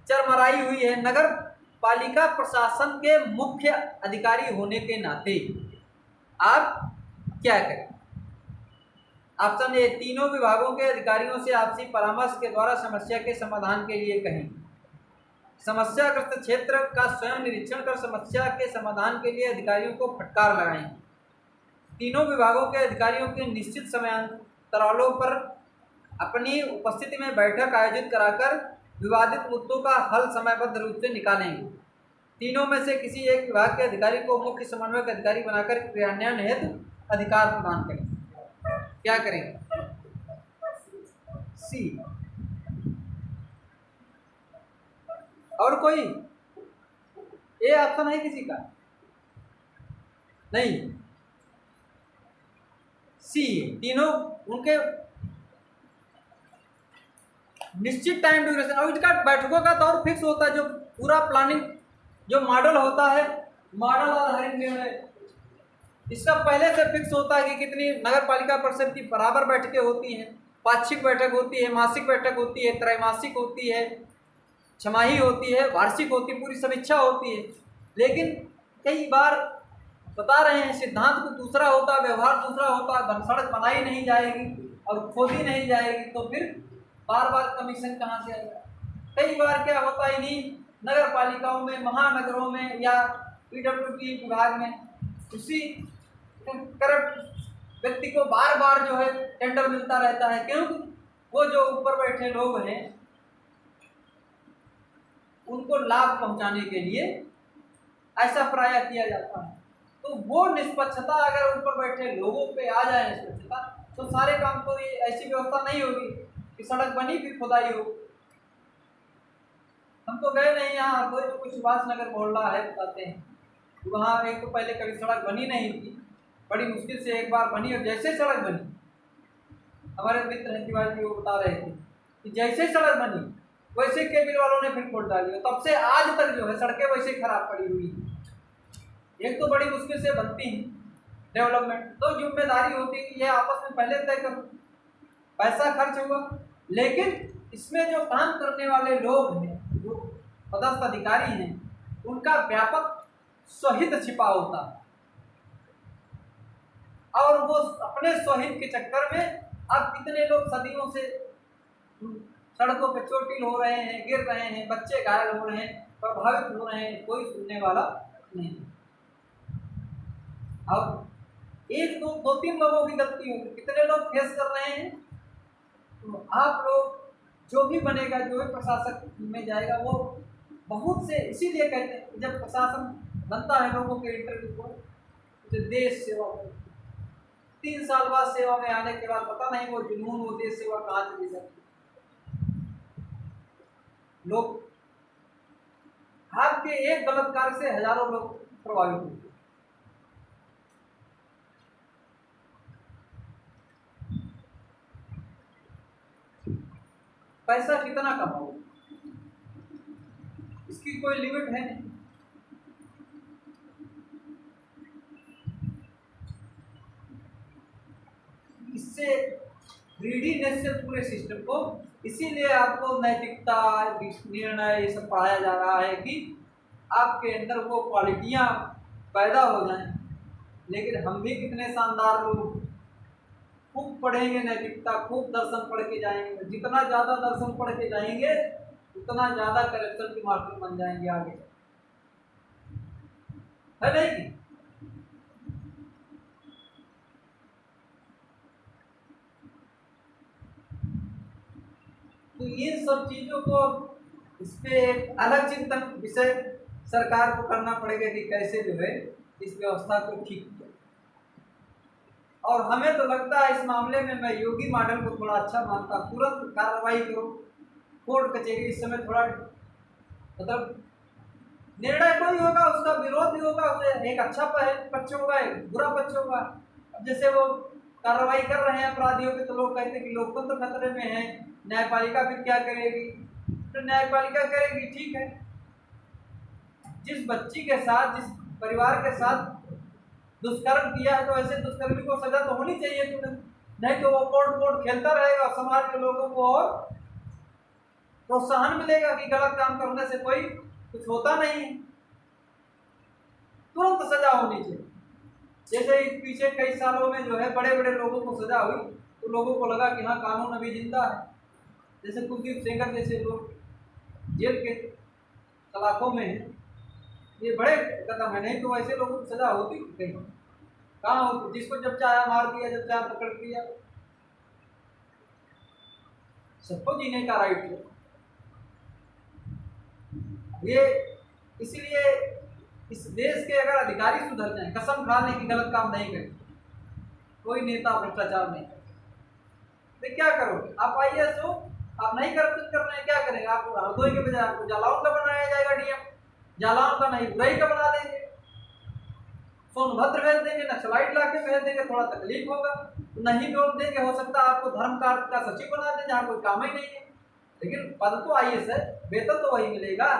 चरमराई हुई है। नगर पालिका प्रशासन के मुख्य अधिकारी होने के नाते आप क्या करें? ऑप्शन ए, तीनों विभागों के अधिकारियों से आपसी परामर्श के द्वारा समस्या के समाधान के लिए कहें। समस्याग्रस्त क्षेत्र का स्वयं निरीक्षण कर समस्या के समाधान के लिए अधिकारियों को फटकार लगाएं। तीनों विभागों के अधिकारियों के निश्चित समयांतरालों पर अपनी उपस्थिति में बैठक आयोजित कराकर विवादित मुद्दों का हल समयबद्ध रूप से निकालेंगे। तीनों में से किसी एक विभाग के अधिकारी को मुख्य समन्वयक अधिकारी बनाकर क्रियान्वयन हेतु अधिकार प्रदान करें। क्या करेंगे? सी। और कोई ए ऑप्शन है किसी का? नहीं, सी। तीनों उनके निश्चित टाइम ड्यूरेशन, और इनका बैठकों का दौर फिक्स होता है। जो पूरा प्लानिंग जो मॉडल होता है, मॉडल आधारित निर्णय, इसका पहले से फिक्स होता है कि कितनी नगर पालिका परिषद की बराबर बैठकें होती हैं, पाक्षिक बैठक होती है, मासिक बैठक होती है, त्रैमासिक होती है, छमाही होती है, वार्षिक होती है, पूरी समीक्षा होती है। लेकिन कई बार बता रहे हैं सिद्धांत को दूसरा होता है, व्यवहार दूसरा होता है, सड़क बनाई नहीं जाएगी और खोदी नहीं जाएगी तो फिर बार बार कमीशन कहाँ से आएगा? कई बार क्या होता है, इन्हीं नगर पालिकाओं में, महानगरों में या पीडब्ल्यूडी विभाग में उसी करप्ट व्यक्ति को बार बार जो है टेंडर मिलता रहता है, क्योंकि वो जो ऊपर बैठे लोग हैं उनको लाभ पहुंचाने के लिए ऐसा प्राय किया जाता है। तो वो निष्पक्षता अगर ऊपर बैठे लोगों पे आ जाए निष्पक्षता, तो सारे काम तो ये ऐसी व्यवस्था नहीं होगी कि सड़क बनी फिर खुदाई हो। हम तो गए नहीं, यहाँ कोई तो सुभाष नगर मोहल्ला है, बताते हैं वहाँ एक तो पहले कभी सड़क बनी नहीं थी, बड़ी मुश्किल से एक बार बनी, और जैसे सड़क बनी, हमारे मित्र हैं तिवारी जी, वो बता रहे थे कि जैसे सड़क बनी वैसे केबिल वालों ने फिर खोद डाली, तब से आज तक जो है सड़कें वैसे खराब पड़ी हुई हैं। एक तो बड़ी मुश्किल से बनती है डेवलपमेंट, तो जिम्मेदारी होती है कि यह आपस में पहले तय करो, पैसा खर्च हुआ, लेकिन इसमें जो काम करने वाले लोग हैं, जो पदस्थ अधिकारी हैं, उनका व्यापक स्वहित छिपा होता है, और वो अपने स्वहित के चक्कर में अब कितने लोग सदियों से सड़कों पर चोटिल हो रहे हैं, गिर रहे हैं, बच्चे घायल हो रहे हैं, प्रभावित हो रहे हैं, कोई सुनने वाला नहीं। अब एक दो तीन लोगों की गलती होगी, कितने लोग फेस कर रहे हैं? तो आप लोग जो भी बनेगा, जो भी प्रशासक में जाएगा, वो बहुत से, इसीलिए कहते हैं जब प्रशासन बनता है लोगों के इंटरव्यू को, तो देश सेवा को 3 साल बाद सेवा में आने के बाद पता नहीं वो जुनून, वो देश सेवा कहाँ चली जाती। लोग आपके एक गलत कार्य से हजारों लोग प्रभावित होते हैं। पैसा कितना कमाओ, इसकी कोई लिमिट है नहीं। इससे ग्रीडीनेस से पूरे सिस्टम को, इसीलिए आपको नैतिकता, निर्णय ये सब पढ़ाया जा रहा है कि आपके अंदर वो क्वालिटियाँ पैदा हो जाएं। लेकिन हम भी कितने शानदार लोग, खूब पढ़ेंगे नैतिकता, खूब दर्शन पढ़ के जाएंगे, जितना ज़्यादा दर्शन पढ़ के जाएंगे उतना ज़्यादा करप्शन के मार्केट बन जाएंगे आगे, है नहीं? तो ये सब चीज़ों को, इस पे एक अलग चिंतन विषय सरकार को करना पड़ेगा कि कैसे जो है इस व्यवस्था को ठीक किया। और हमें तो लगता है इस मामले में मैं योगी मॉडल को थोड़ा अच्छा मानता, तुरंत कार्रवाई करो, कोर्ट कचहरी इस समय थोड़ा मतलब निर्णय कोई होगा उसका विरोध भी होगा, उसे एक अच्छा पक्ष होगा, एक बुरा पक्ष होगा। अब जैसे वो कार्रवाई कर रहे हैं अपराधियों पे, तो लोग कहते हैं कि लोकतंत्र खतरे में है, न्यायपालिका फिर क्या करेगी? तो न्यायपालिका करेगी, ठीक है। जिस बच्ची के साथ, जिस परिवार के साथ दुष्कर्म किया है, तो ऐसे दुष्कर्मी को सजा तो होनी चाहिए तुरंत, नहीं तो वो कोर्ट खेलता रहेगा और समाज के लोगों को और प्रोत्साहन मिलेगा कि गलत काम करने से कोई कुछ होता नहीं है, तुरंत सजा होनी चाहिए। जैसे पीछे कई सालों में जो है बड़े बड़े लोगों को सजा हुई, तो लोगों को लगा कि हाँ कानून अभी जिंदा है। जैसे कुलदीप सेंगर जैसे लोग जेल के सलाखों में हैं, ये बड़े कदम है, नहीं तो ऐसे लोगों की सजा होती कहीं कहाँ होती? जिसको जब चाहे मार दिया, जब चाहे पकड़ लिया। सबको जीने का राइट है ये। इसलिए इस देश के अगर अधिकारी सुधर जाएं, कसम खा लें कि गलत काम नहीं करें, कोई नेता भ्रष्टाचार नहीं करे, तो क्या करोगे आप? IAS हो, आप नहीं करप्शन कर रहे हैं, क्या करेंगे? आपको हरदोई के बजाय आपको जालौन का बनाया जाएगा DM, जालौन का नहीं बुराई का बना देंगे, सोनभद्र भेज देंगे, नक्सलाइट लाके भेज देंगे, थोड़ा तकलीफ होगा, तो नहीं बोल देंगे, हो सकता है आपको धर्म कार्ड का सचिव बना दें जहाँ कोई काम ही नहीं है, लेकिन पद तो IAS है, वेतन तो वही मिलेगा।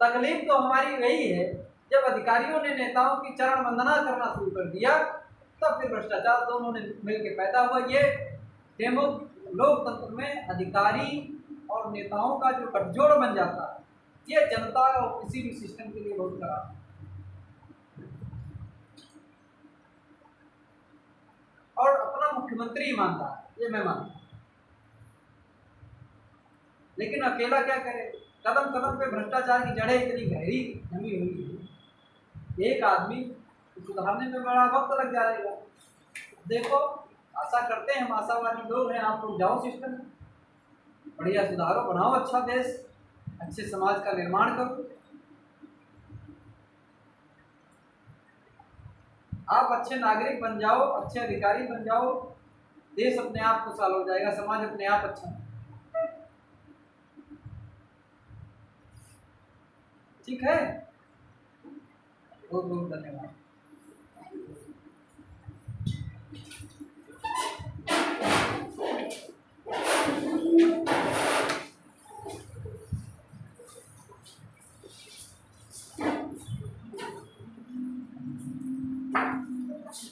तकलीफ तो हमारी वही है, जब अधिकारियों ने नेताओं की चरण वंदना करना शुरू कर दिया, तब फिर भ्रष्टाचार दोनों ने मिलकर पैदा हुआ। ये डेमो लोकतंत्र में अधिकारी और नेताओं का जो गठजोड़ बन जाता है, ये जनता और किसी भी सिस्टम के लिए बहुत खराब है। और अपना मुख्यमंत्री ईमानदार, ये मैं मानता हूं, लेकिन अकेला क्या करे? कदम कदम पे भ्रष्टाचार की जड़ें इतनी गहरी जमी हुई है, एक आदमी सुधारने में बड़ा वक्त लग जाएगा। देखो, आशा करते हैं, हम आशावादी लोग हैं, आप लोग जाओ सिस्टम में, बढ़िया सुधारो, बनाओ अच्छा देश, अच्छे समाज का निर्माण करो। आप अच्छे नागरिक बन जाओ, अच्छे अधिकारी बन जाओ, देश अपने आप खुशहाल हो जाएगा, समाज अपने आप अच्छा। ठीक है, बहुत बहुत धन्यवाद।